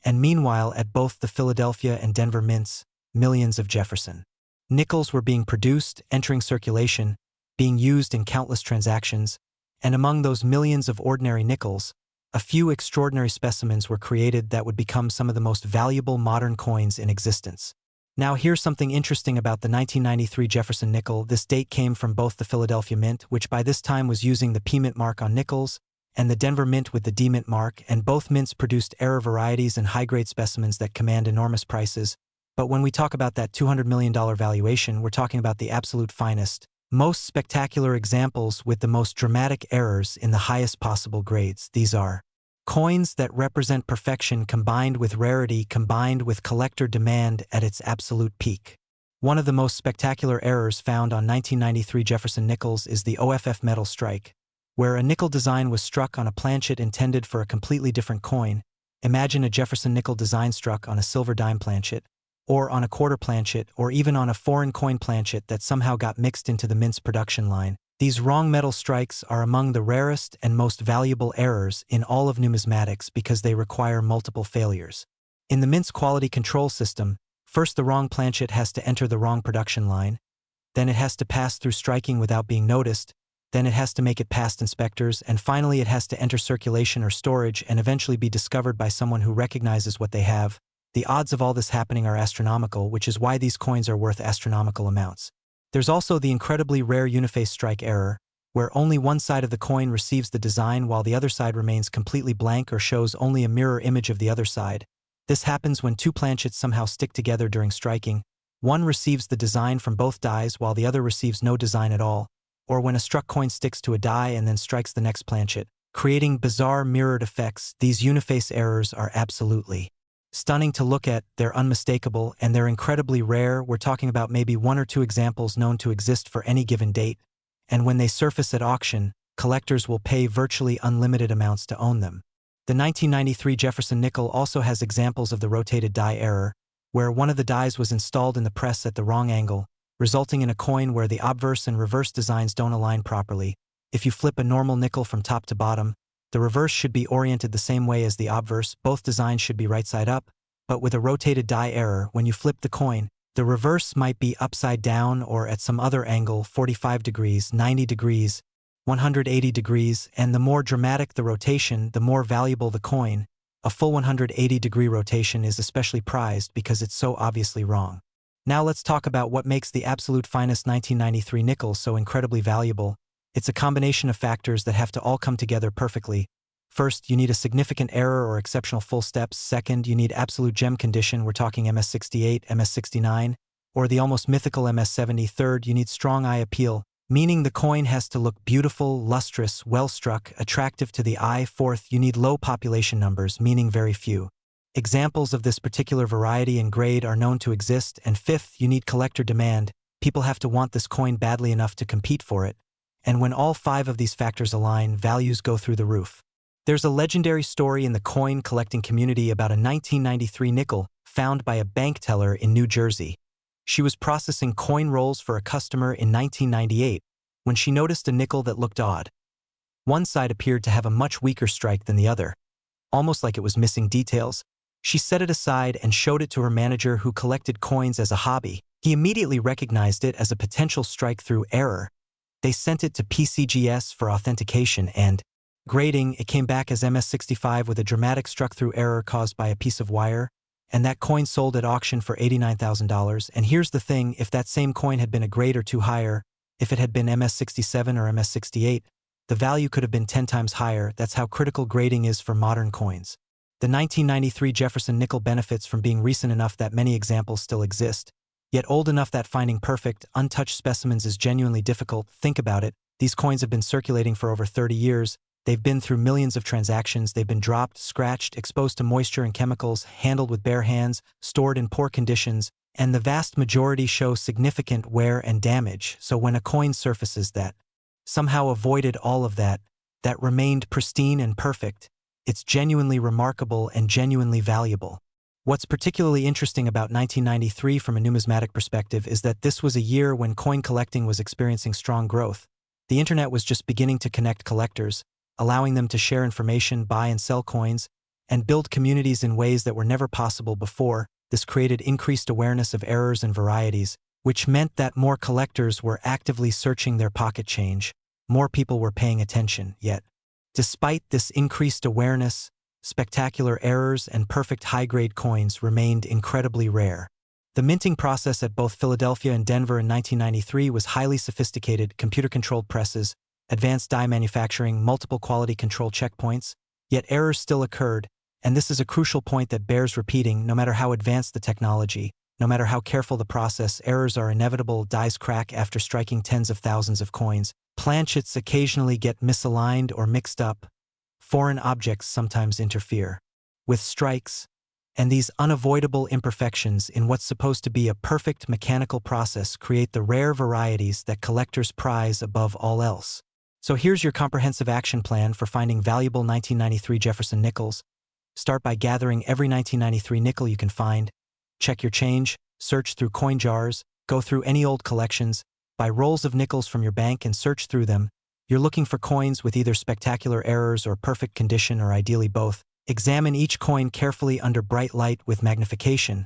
Speaker 1: And meanwhile, at both the Philadelphia and Denver mints, millions of Jefferson nickels were being produced, entering circulation, being used in countless transactions. And among those millions of ordinary nickels, a few extraordinary specimens were created that would become some of the most valuable modern coins in existence. Now here's something interesting about the 1993 Jefferson nickel. This date came from both the Philadelphia Mint, which by this time was using the P Mint mark on nickels, and the Denver Mint with the D Mint mark, and both mints produced error varieties and high-grade specimens that command enormous prices. But when we talk about that $200 million valuation, we're talking about the absolute finest, most spectacular examples with the most dramatic errors in the highest possible grades. These are coins that represent perfection combined with rarity combined with collector demand at its absolute peak. One of the most spectacular errors found on 1993 Jefferson nickels is the OFF metal strike, where a nickel design was struck on a planchet intended for a completely different coin. Imagine a Jefferson nickel design struck on a silver dime planchet, or on a quarter planchet, or even on a foreign coin planchet that somehow got mixed into the mint's production line. These wrong metal strikes are among the rarest and most valuable errors in all of numismatics because they require multiple failures. In the mint's quality control system, first the wrong planchet has to enter the wrong production line, then it has to pass through striking without being noticed, then it has to make it past inspectors, and finally it has to enter circulation or storage and eventually be discovered by someone who recognizes what they have. The odds of all this happening are astronomical, which is why these coins are worth astronomical amounts. There's also the incredibly rare uniface strike error, where only one side of the coin receives the design while the other side remains completely blank or shows only a mirror image of the other side. This happens when two planchets somehow stick together during striking. One receives the design from both dies while the other receives no design at all, or when a struck coin sticks to a die and then strikes the next planchet, creating bizarre mirrored effects. These uniface errors are absolutely stunning to look at, they're unmistakable, and they're incredibly rare. We're talking about maybe one or two examples known to exist for any given date, and when they surface at auction, collectors will pay virtually unlimited amounts to own them. The 1993 Jefferson nickel also has examples of the rotated die error, where one of the dies was installed in the press at the wrong angle, resulting in a coin where the obverse and reverse designs don't align properly. If you flip a normal nickel from top to bottom, the reverse should be oriented the same way as the obverse, both designs should be right side up, but with a rotated die error, when you flip the coin, the reverse might be upside down or at some other angle, 45 degrees, 90 degrees, 180 degrees, and the more dramatic the rotation, the more valuable the coin. A full 180-degree rotation is especially prized because it's so obviously wrong. Now let's talk about what makes the absolute finest 1993 nickel so incredibly valuable. It's a combination of factors that have to all come together perfectly. First, you need a significant error or exceptional full steps. Second, you need absolute gem condition, we're talking MS68, MS69, or the almost mythical MS70. Third, you need strong eye appeal, meaning the coin has to look beautiful, lustrous, well-struck, attractive to the eye. Fourth, you need low population numbers, meaning very few. Examples of this particular variety and grade are known to exist. And fifth, you need collector demand. People have to want this coin badly enough to compete for it. And when all five of these factors align, values go through the roof. There's a legendary story in the coin collecting community about a 1993 nickel found by a bank teller in New Jersey. She was processing coin rolls for a customer in 1998 when she noticed a nickel that looked odd. One side appeared to have a much weaker strike than the other, almost like it was missing details. She set it aside and showed it to her manager, who collected coins as a hobby. He immediately recognized it as a potential strike-through error. They sent it to PCGS for authentication and grading. It came back as MS65 with a dramatic struck-through error caused by a piece of wire, and that coin sold at auction for $89,000. And here's the thing, if that same coin had been a grade or two higher, if it had been MS67 or MS68, the value could have been 10 times higher. That's how critical grading is for modern coins. The 1993 Jefferson nickel benefits from being recent enough that many examples still exist, yet old enough that finding perfect, untouched specimens is genuinely difficult. Think about it. These coins have been circulating for over 30 years. They've been through millions of transactions. They've been dropped, scratched, exposed to moisture and chemicals, handled with bare hands, stored in poor conditions, and the vast majority show significant wear and damage. So when a coin surfaces that somehow avoided all of that, that remained pristine and perfect, it's genuinely remarkable and genuinely valuable. What's particularly interesting about 1993 from a numismatic perspective is that this was a year when coin collecting was experiencing strong growth. The internet was just beginning to connect collectors, allowing them to share information, buy and sell coins, and build communities in ways that were never possible before. This created increased awareness of errors and varieties, which meant that more collectors were actively searching their pocket change. More people were paying attention, yet, despite this increased awareness, spectacular errors and perfect high-grade coins remained incredibly rare. The minting process at both Philadelphia and Denver in 1993 was highly sophisticated, computer-controlled presses, advanced die manufacturing, multiple quality control checkpoints, yet errors still occurred, and this is a crucial point that bears repeating. No matter how advanced the technology, no matter how careful the process, errors are inevitable. Dies crack after striking tens of thousands of coins. Planchets occasionally get misaligned or mixed up. Foreign objects sometimes interfere with strikes, and these unavoidable imperfections in what's supposed to be a perfect mechanical process create the rare varieties that collectors prize above all else. So here's your comprehensive action plan for finding valuable 1993 Jefferson nickels. Start by gathering every 1993 nickel you can find. Check your change, search through coin jars, go through any old collections, buy rolls of nickels from your bank and search through them. You're looking for coins with either spectacular errors or perfect condition, or ideally both. Examine each coin carefully under bright light with magnification.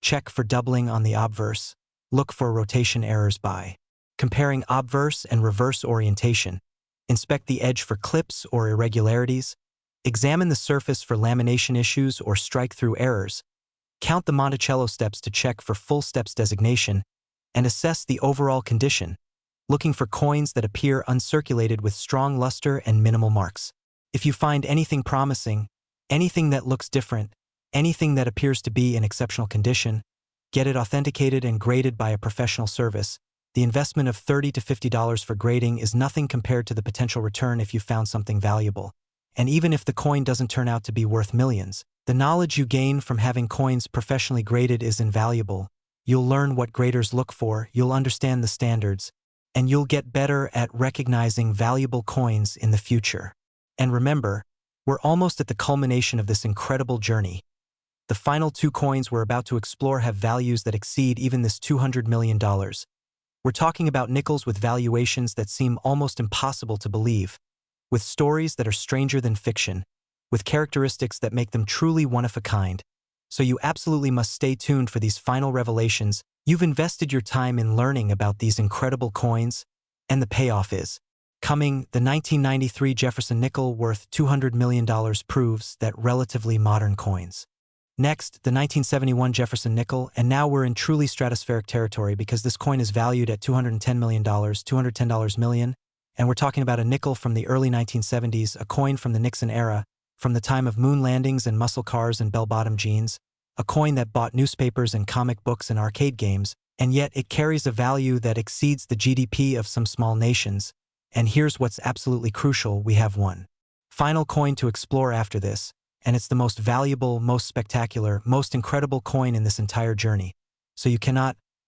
Speaker 1: Check for doubling on the obverse. Look for rotation errors by comparing obverse and reverse orientation. Inspect the edge for clips or irregularities. Examine the surface for lamination issues or strike-through errors. Count the Monticello steps to check for full steps designation, and assess the overall condition, looking for coins that appear uncirculated with strong luster and minimal marks. If you find anything promising, anything that looks different, anything that appears to be in exceptional condition, get it authenticated and graded by a professional service. The investment of $30 to $50 for grading is nothing compared to the potential return if you found something valuable. And even if the coin doesn't turn out to be worth millions, the knowledge you gain from having coins professionally graded is invaluable. You'll learn what graders look for, you'll understand the standards, and you'll get better at recognizing valuable coins in the future. And remember, we're almost at the culmination of this incredible journey. The final two coins we're about to explore have values that exceed even this $200 million. We're talking about nickels with valuations that seem almost impossible to believe, with stories that are stranger than fiction, with characteristics that make them truly one of a kind. So you absolutely must stay tuned for these final revelations. You've invested your time in learning about these incredible coins, and the payoff is coming. The 1993 Jefferson nickel worth $200 million proves that relatively modern coins. Next, the 1971 Jefferson nickel, and now we're in truly stratospheric territory because this coin is valued at $210 million, $210 million, and we're talking about a nickel from the early 1970s, a coin from the Nixon era, from the time of moon landings and muscle cars and bell-bottom jeans, a coin that bought newspapers and comic books and arcade games, and yet it carries a value that exceeds the GDP of some small nations. And here's what's absolutely crucial: we have one final coin to explore after this, and it's the most valuable, most spectacular, most incredible coin in this entire journey. So you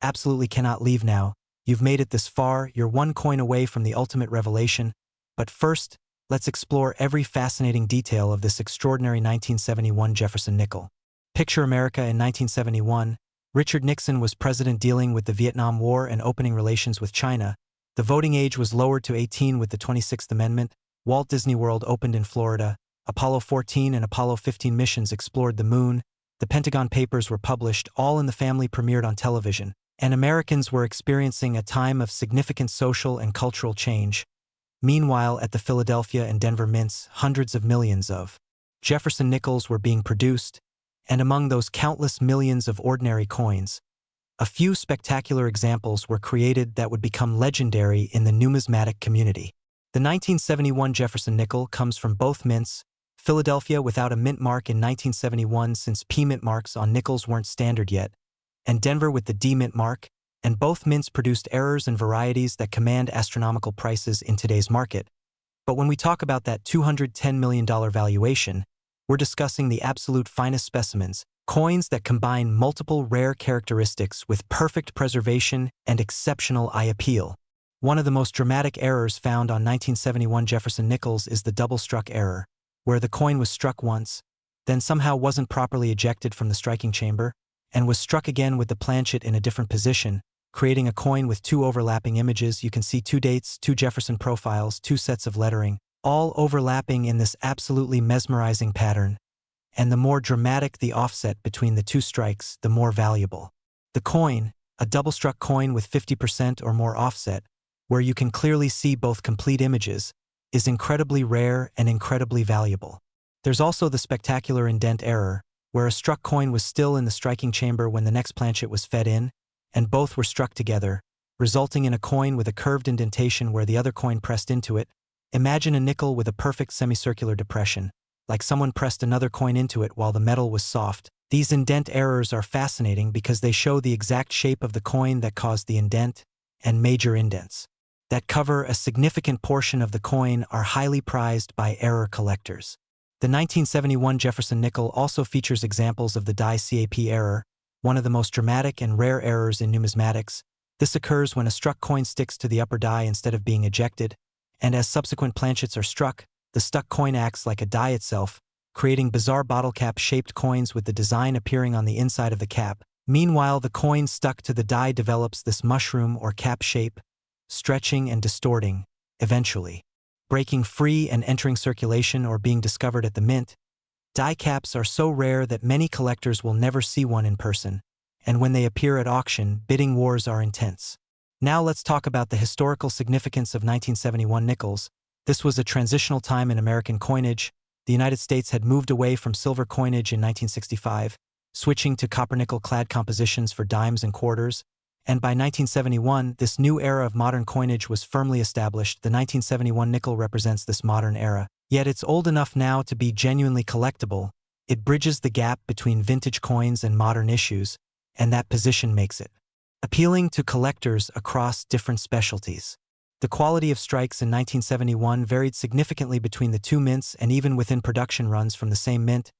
Speaker 1: absolutely cannot leave now. You've made it this far, you're one coin away from the ultimate revelation. But first, let's explore every fascinating detail of this extraordinary 1971 Jefferson nickel. Picture America in 1971. Richard Nixon was president, dealing with the Vietnam War and opening relations with China. The voting age was lowered to 18 with the 26th Amendment. Walt Disney World opened in Florida. Apollo 14 and Apollo 15 missions explored the moon. The Pentagon Papers were published. All in the Family premiered on television. And Americans were experiencing a time of significant social and cultural change. Meanwhile, at the Philadelphia and Denver mints, hundreds of millions of Jefferson nickels were being produced, and among those countless millions of ordinary coins, a few spectacular examples were created that would become legendary in the numismatic community. The 1971 Jefferson nickel comes from both mints. Philadelphia without a mint mark in 1971, since P-mint marks on nickels weren't standard yet, and Denver with the D-mint mark, and both mints produced errors and varieties that command astronomical prices in today's market. But when we talk about that $210 million valuation, we're discussing the absolute finest specimens, coins that combine multiple rare characteristics with perfect preservation and exceptional eye appeal. One of the most dramatic errors found on 1971 Jefferson nickels is the double-struck error, where the coin was struck once, then somehow wasn't properly ejected from the striking chamber, and was struck again with the planchet in a different position, creating a coin with two overlapping images. You can see two dates, two Jefferson profiles, two sets of lettering, all overlapping in this absolutely mesmerizing pattern. And the more dramatic the offset between the two strikes, the more valuable. The coin, a double-struck coin with 50% or more offset, where you can clearly see both complete images, is incredibly rare and incredibly valuable. There's also the spectacular indent error, where a struck coin was still in the striking chamber when the next planchet was fed in, and both were struck together, resulting in a coin with a curved indentation where the other coin pressed into it. Imagine a nickel with a perfect semicircular depression, like someone pressed another coin into it while the metal was soft. These indent errors are fascinating because they show the exact shape of the coin that caused the indent, and major indents that cover a significant portion of the coin are highly prized by error collectors. The 1971 Jefferson nickel also features examples of the die cap error, one of the most dramatic and rare errors in numismatics. This occurs when a struck coin sticks to the upper die instead of being ejected, and as subsequent planchets are struck, the stuck coin acts like a die itself, creating bizarre bottle cap-shaped coins with the design appearing on the inside of the cap. Meanwhile, the coin stuck to the die develops this mushroom or cap shape, stretching and distorting, eventually breaking free and entering circulation or being discovered at the mint. Die caps are so rare that many collectors will never see one in person, and when they appear at auction, bidding wars are intense. Now let's talk about the historical significance of 1971 nickels. This was a transitional time in American coinage. The United States had moved away from silver coinage in 1965, switching to copper-nickel-clad compositions for dimes and quarters, and by 1971, this new era of modern coinage was firmly established. The 1971 nickel represents this modern era, yet it's old enough now to be genuinely collectible. It bridges the gap between vintage coins and modern issues, and that position makes it appealing to collectors across different specialties. The quality of strikes in 1971 varied significantly between the two mints, and even within production runs from the same mint,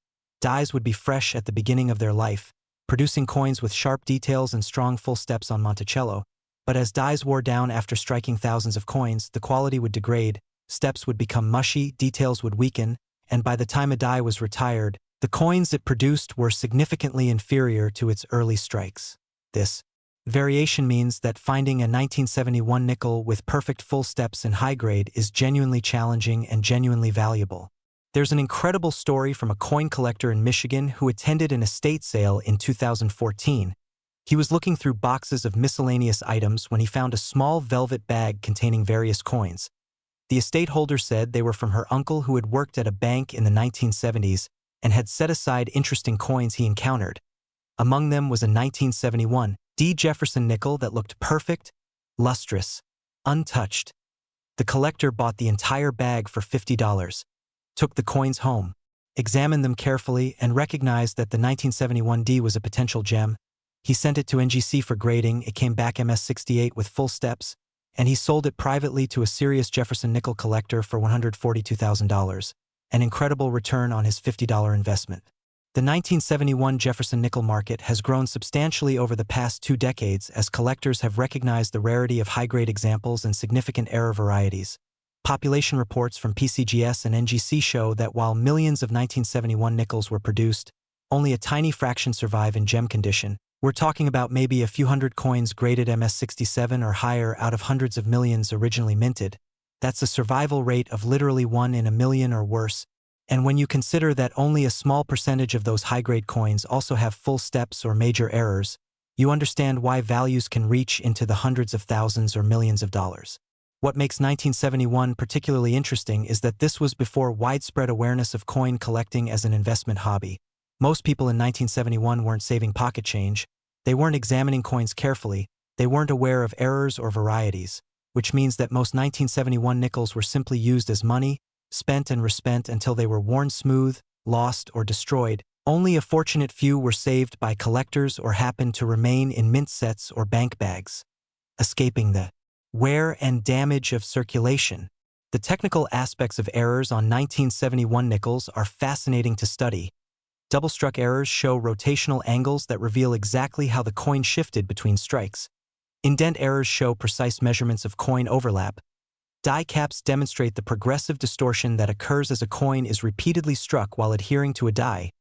Speaker 1: dies would be fresh at the beginning of their life, producing coins with sharp details and strong full steps on Monticello. But as dies wore down after striking thousands of coins, the quality would degrade, steps would become mushy, details would weaken, and by the time a die was retired, the coins it produced were significantly inferior to its early strikes. This variation means that finding a 1971 nickel with perfect full steps in high grade is genuinely challenging and genuinely valuable. There's an incredible story from a coin collector in Michigan who attended an estate sale in 2014. He was looking through boxes of miscellaneous items when he found a small velvet bag containing various coins. The estate holder said they were from her uncle who had worked at a bank in the 1970s and had set aside interesting coins he encountered. Among them was a 1971 Jefferson nickel that looked perfect, lustrous, untouched. The collector bought the entire bag for $50, took the coins home, examined them carefully, and recognized that the 1971 D was a potential gem. He sent it to NGC for grading. It came back MS-68 with full steps, and he sold it privately to a serious Jefferson nickel collector for $142,000, an incredible return on his $50 investment. The 1971 Jefferson nickel market has grown substantially over the past 2 decades as collectors have recognized the rarity of high-grade examples and significant error varieties. Population reports from PCGS and NGC show that while millions of 1971 nickels were produced, only a tiny fraction survive in gem condition. We're talking about maybe a few hundred coins graded MS-67 or higher out of hundreds of millions originally minted. That's a survival rate of literally 1 in a million or worse. And when you consider that only a small percentage of those high-grade coins also have full steps or major errors, you understand why values can reach into the hundreds of thousands or millions of dollars. What makes 1971 particularly interesting is that this was before widespread awareness of coin collecting as an investment hobby. Most people in 1971 weren't saving pocket change, they weren't examining coins carefully, they weren't aware of errors or varieties, which means that most 1971 nickels were simply used as money, spent and respent until they were worn smooth, lost, or destroyed. Only a fortunate few were saved by collectors or happened to remain in mint sets or bank bags, escaping the wear and damage of circulation. The technical aspects of errors on 1971 nickels are fascinating to study. Double-struck errors show rotational angles that reveal exactly how the coin shifted between strikes. Indent errors show precise measurements of coin overlap. Die caps demonstrate the progressive distortion that occurs as a coin is repeatedly struck while adhering to a die.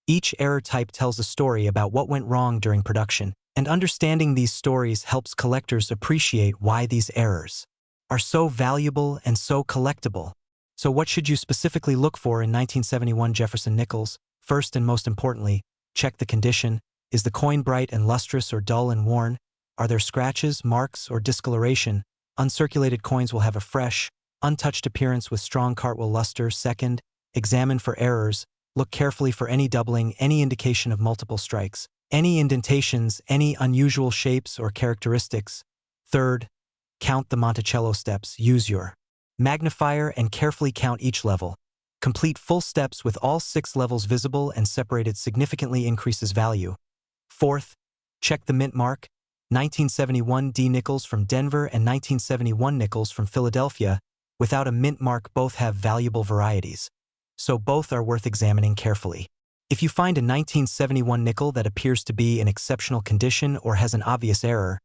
Speaker 1: Each error type tells a story about what went wrong during production, and understanding these stories helps collectors appreciate why these errors are so valuable and so collectible. So what should you specifically look for in 1971 Jefferson nickels? First and most importantly, check the condition. Is the coin bright and lustrous or dull and worn? Are there scratches, marks, or discoloration? Uncirculated coins will have a fresh, untouched appearance with strong cartwheel luster. Second, examine for errors. Look carefully for any doubling, any indication of multiple strikes, any indentations, any unusual shapes or characteristics. Third, count the Monticello steps. Use your magnifier and carefully count each level. Complete full steps with all 6 levels visible and separated significantly increases value. Fourth, check the mint mark. 1971 D nickels from Denver and 1971 nickels from Philadelphia, without a mint mark, both have valuable varieties. So both are worth examining carefully. If you find a 1971 nickel that appears to be in exceptional condition or has an obvious error,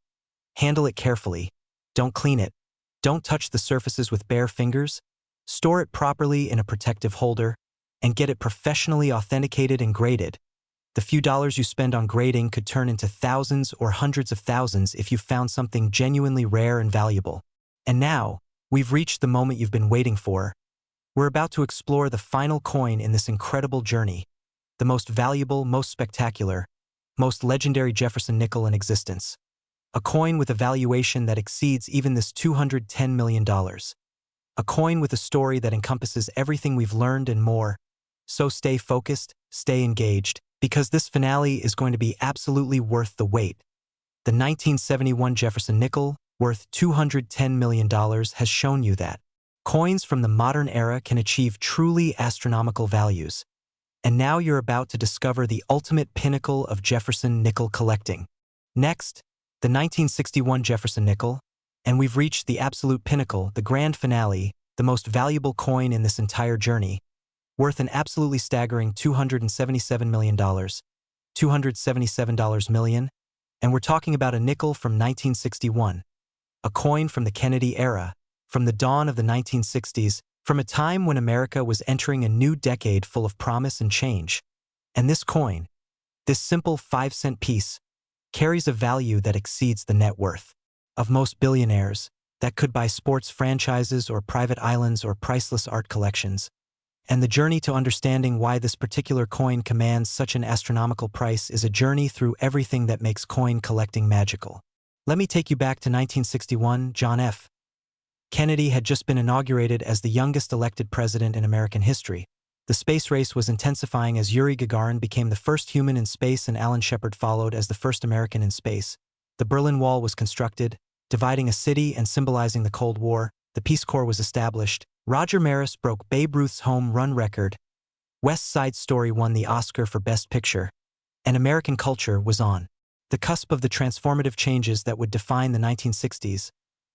Speaker 1: handle it carefully. Don't clean it. Don't touch the surfaces with bare fingers. Store it properly in a protective holder, and get it professionally authenticated and graded. The few dollars you spend on grading could turn into thousands or hundreds of thousands if you found something genuinely rare and valuable. And now, we've reached the moment you've been waiting for. We're about to explore the final coin in this incredible journey, the most valuable, most spectacular, most legendary Jefferson nickel in existence. A coin with a valuation that exceeds even this $210 million. A coin with a story that encompasses everything we've learned and more. So stay focused, stay engaged, because this finale is going to be absolutely worth the wait. The 1971 Jefferson nickel, worth $210 million, has shown you that coins from the modern era can achieve truly astronomical values. And now you're about to discover the ultimate pinnacle of Jefferson nickel collecting. Next, the 1961 Jefferson nickel, and we've reached the absolute pinnacle, the grand finale, the most valuable coin in this entire journey, worth an absolutely staggering $277 million, $277 million, and we're talking about a nickel from 1961, a coin from the Kennedy era, from the dawn of the 1960s, from a time when America was entering a new decade full of promise and change. And this coin, this simple 5-cent piece, carries a value that exceeds the net worth of most billionaires, that could buy sports franchises or private islands or priceless art collections. And the journey to understanding why this particular coin commands such an astronomical price is a journey through everything that makes coin collecting magical. Let me take you back to 1961. John F. Kennedy had just been inaugurated as the youngest elected president in American history. The space race was intensifying as Yuri Gagarin became the first human in space and Alan Shepard followed as the first American in space. The Berlin Wall was constructed, dividing a city and symbolizing the Cold War. The Peace Corps was established. Roger Maris broke Babe Ruth's home run record. West Side Story won the Oscar for Best Picture. And American culture was on the cusp of the transformative changes that would define the 1960s.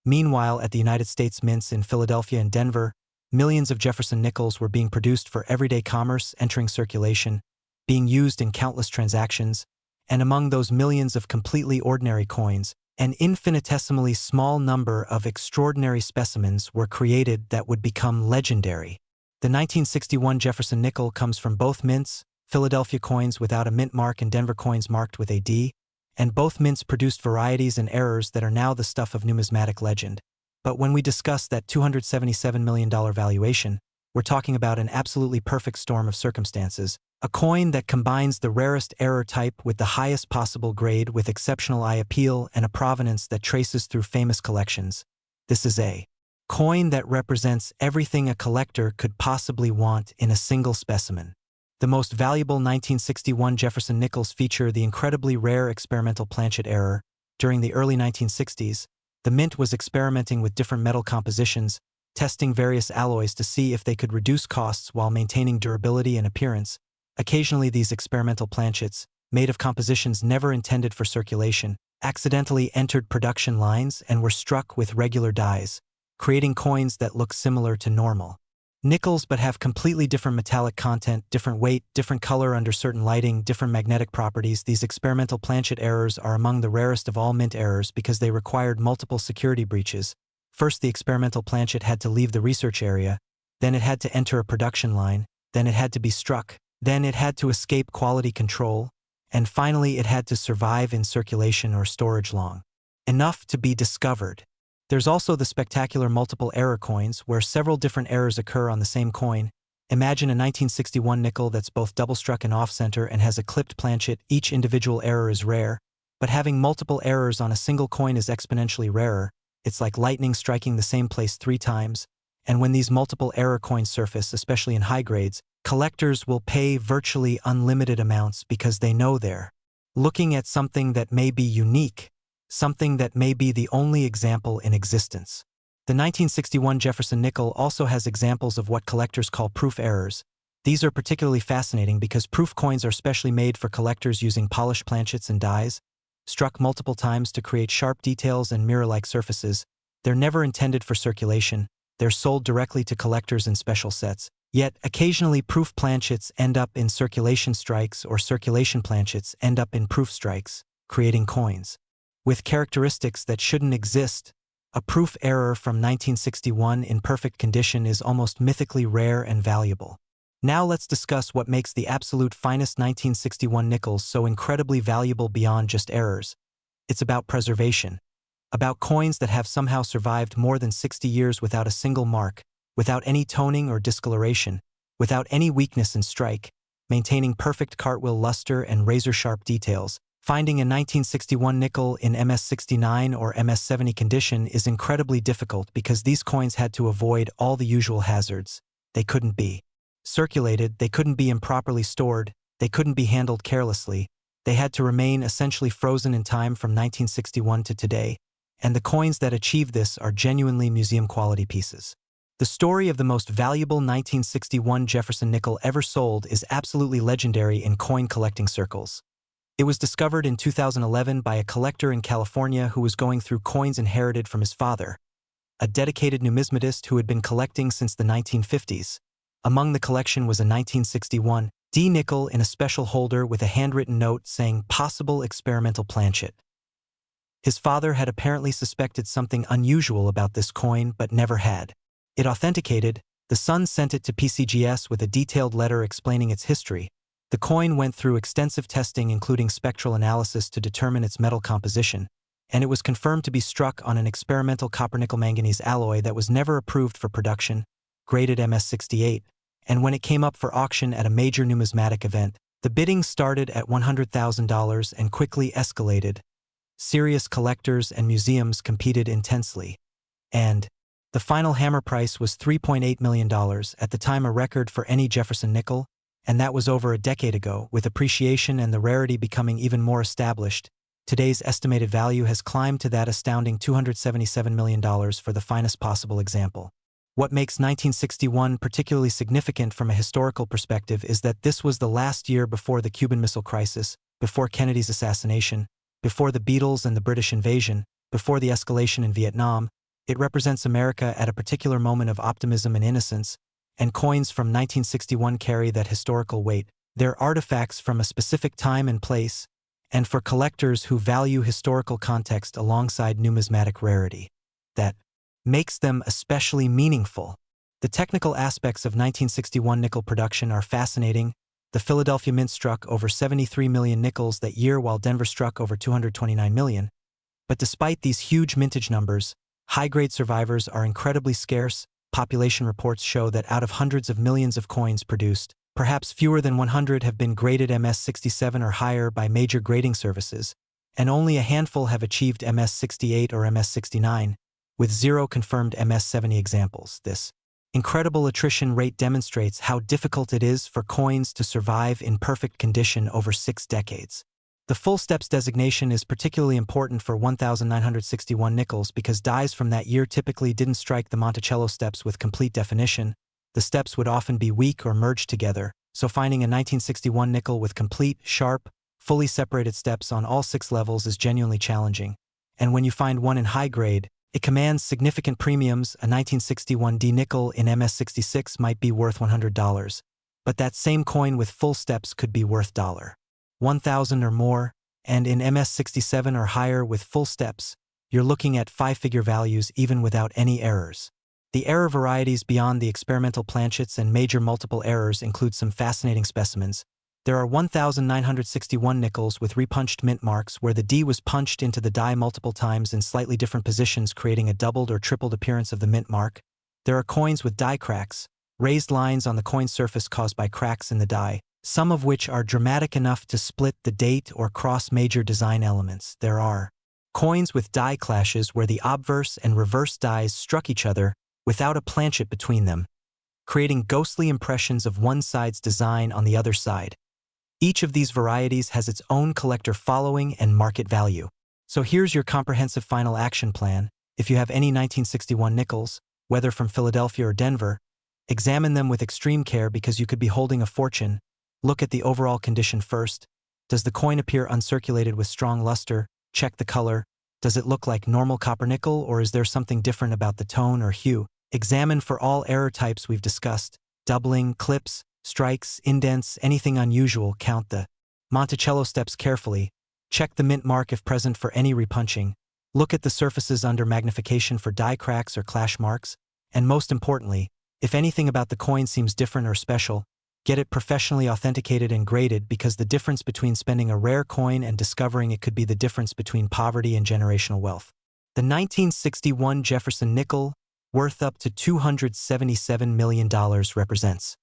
Speaker 1: Meanwhile, at the United States Mints in Philadelphia and Denver, millions of Jefferson nickels were being produced for everyday commerce, entering circulation, being used in countless transactions, and among those millions of completely ordinary coins, an infinitesimally small number of extraordinary specimens were created that would become legendary. The 1961 Jefferson nickel comes from both mints, Philadelphia coins without a mint mark and Denver coins marked with a D, and both mints produced varieties and errors that are now the stuff of numismatic legend. But when we discuss that $277 million valuation, we're talking about an absolutely perfect storm of circumstances, a coin that combines the rarest error type with the highest possible grade with exceptional eye appeal and a provenance that traces through famous collections. This is a coin that represents everything a collector could possibly want in a single specimen. The most valuable 1961 Jefferson nickels feature the incredibly rare experimental planchet error. During the early 1960s, the Mint was experimenting with different metal compositions, testing various alloys to see if they could reduce costs while maintaining durability and appearance. Occasionally these experimental planchets, made of compositions never intended for circulation, accidentally entered production lines and were struck with regular dies, creating coins that look similar to normal nickels but have completely different metallic content, different weight, different color under certain lighting, different magnetic properties. These experimental planchet errors are among the rarest of all mint errors because they required multiple security breaches. First, the experimental planchet had to leave the research area, then it had to enter a production line, then it had to be struck, then it had to escape quality control, and finally it had to survive in circulation or storage long enough to be discovered. There's also the spectacular multiple error coins, where several different errors occur on the same coin. Imagine a 1961 nickel that's both double-struck and off-center and has a clipped planchet. Each individual error is rare, but having multiple errors on a single coin is exponentially rarer. It's like lightning striking the same place 3 times, And when these multiple error coins surface, especially in high grades, collectors will pay virtually unlimited amounts because they know they're looking at something that may be unique, something that may be the only example in existence. The 1961 Jefferson nickel also has examples of what collectors call proof errors. These are particularly fascinating because proof coins are specially made for collectors using polished planchets and dies, struck multiple times to create sharp details and mirror-like surfaces. They're never intended for circulation. They're sold directly to collectors in special sets. Yet, occasionally proof planchets end up in circulation strikes or circulation planchets end up in proof strikes, creating coins with characteristics that shouldn't exist. A proof error from 1961 in perfect condition is almost mythically rare and valuable. Now let's discuss what makes the absolute finest 1961 nickels so incredibly valuable beyond just errors. It's about preservation, about coins that have somehow survived more than 60 years without a single mark, without any toning or discoloration, without any weakness in strike, maintaining perfect cartwheel luster and razor-sharp details. Finding a 1961 nickel in MS69 or MS70 condition is incredibly difficult because these coins had to avoid all the usual hazards. They couldn't be circulated, they couldn't be improperly stored, they couldn't be handled carelessly. They had to remain essentially frozen in time from 1961 to today, and the coins that achieve this are genuinely museum-quality pieces. The story of the most valuable 1961 Jefferson nickel ever sold is absolutely legendary in coin collecting circles. It was discovered in 2011 by a collector in California who was going through coins inherited from his father, a dedicated numismatist who had been collecting since the 1950s. Among the collection was a 1961 D nickel in a special holder with a handwritten note saying possible experimental planchet. His father had apparently suspected something unusual about this coin but never had it authenticated. The son sent it to PCGS with a detailed letter explaining its history. The coin went through extensive testing including spectral analysis to determine its metal composition, and it was confirmed to be struck on an experimental copper-nickel manganese alloy that was never approved for production, graded MS68, and when it came up for auction at a major numismatic event, the bidding started at $100,000 and quickly escalated. Serious collectors and museums competed intensely, and the final hammer price was $3.8 million, at the time a record for any Jefferson nickel, and that was over a decade ago. With appreciation and the rarity becoming even more established, today's estimated value has climbed to that astounding $277 million for the finest possible example. What makes 1961 particularly significant from a historical perspective is that this was the last year before the Cuban Missile Crisis, before Kennedy's assassination, before the Beatles and the British invasion, before the escalation in Vietnam. It represents America at a particular moment of optimism and innocence, and coins from 1961 carry that historical weight. They're artifacts from a specific time and place, and for collectors who value historical context alongside numismatic rarity, that makes them especially meaningful. The technical aspects of 1961 nickel production are fascinating. The Philadelphia Mint struck over 73 million nickels that year while Denver struck over 229 million. But despite these huge mintage numbers, high-grade survivors are incredibly scarce. Population reports show that out of hundreds of millions of coins produced, perhaps fewer than 100 have been graded MS67 or higher by major grading services, and only a handful have achieved MS68 or MS69, with 0 confirmed MS70 examples. This incredible attrition rate demonstrates how difficult it is for coins to survive in perfect condition over 6 decades. The full steps designation is particularly important for 1961 nickels because dies from that year typically didn't strike the Monticello steps with complete definition. The steps would often be weak or merged together, so finding a 1961 nickel with complete, sharp, fully separated steps on all 6 levels is genuinely challenging. And when you find one in high grade, it commands significant premiums. A 1961 D nickel in MS66 might be worth $100, but that same coin with full steps could be worth $1,000 or more, and in MS67 or higher with full steps, you're looking at 5-figure values even without any errors. The error varieties beyond the experimental planchets and major multiple errors include some fascinating specimens. There are 1961 nickels with repunched mint marks where the D was punched into the die multiple times in slightly different positions, creating a doubled or tripled appearance of the mint mark. There are coins with die cracks, raised lines on the coin surface caused by cracks in the die, some of which are dramatic enough to split the date or cross major design elements. There are coins with die clashes where the obverse and reverse dies struck each other, without a planchet between them, creating ghostly impressions of one side's design on the other side. Each of these varieties has its own collector following and market value. So here's your comprehensive final action plan. If you have any 1961 nickels, whether from Philadelphia or Denver, examine them with extreme care because you could be holding a fortune. Look at the overall condition first. Does the coin appear uncirculated with strong luster? Check the color. Does it look like normal copper nickel, or is there something different about the tone or hue? Examine for all error types we've discussed: doubling, clips, strikes, indents, anything unusual. Count the Monticello steps carefully. Check the mint mark if present for any repunching. Look at the surfaces under magnification for die cracks or clash marks. And most importantly, if anything about the coin seems different or special, get it professionally authenticated and graded, because the difference between spending a rare coin and discovering it could be the difference between poverty and generational wealth. The 1961 Jefferson nickel, worth up to $277 million, represents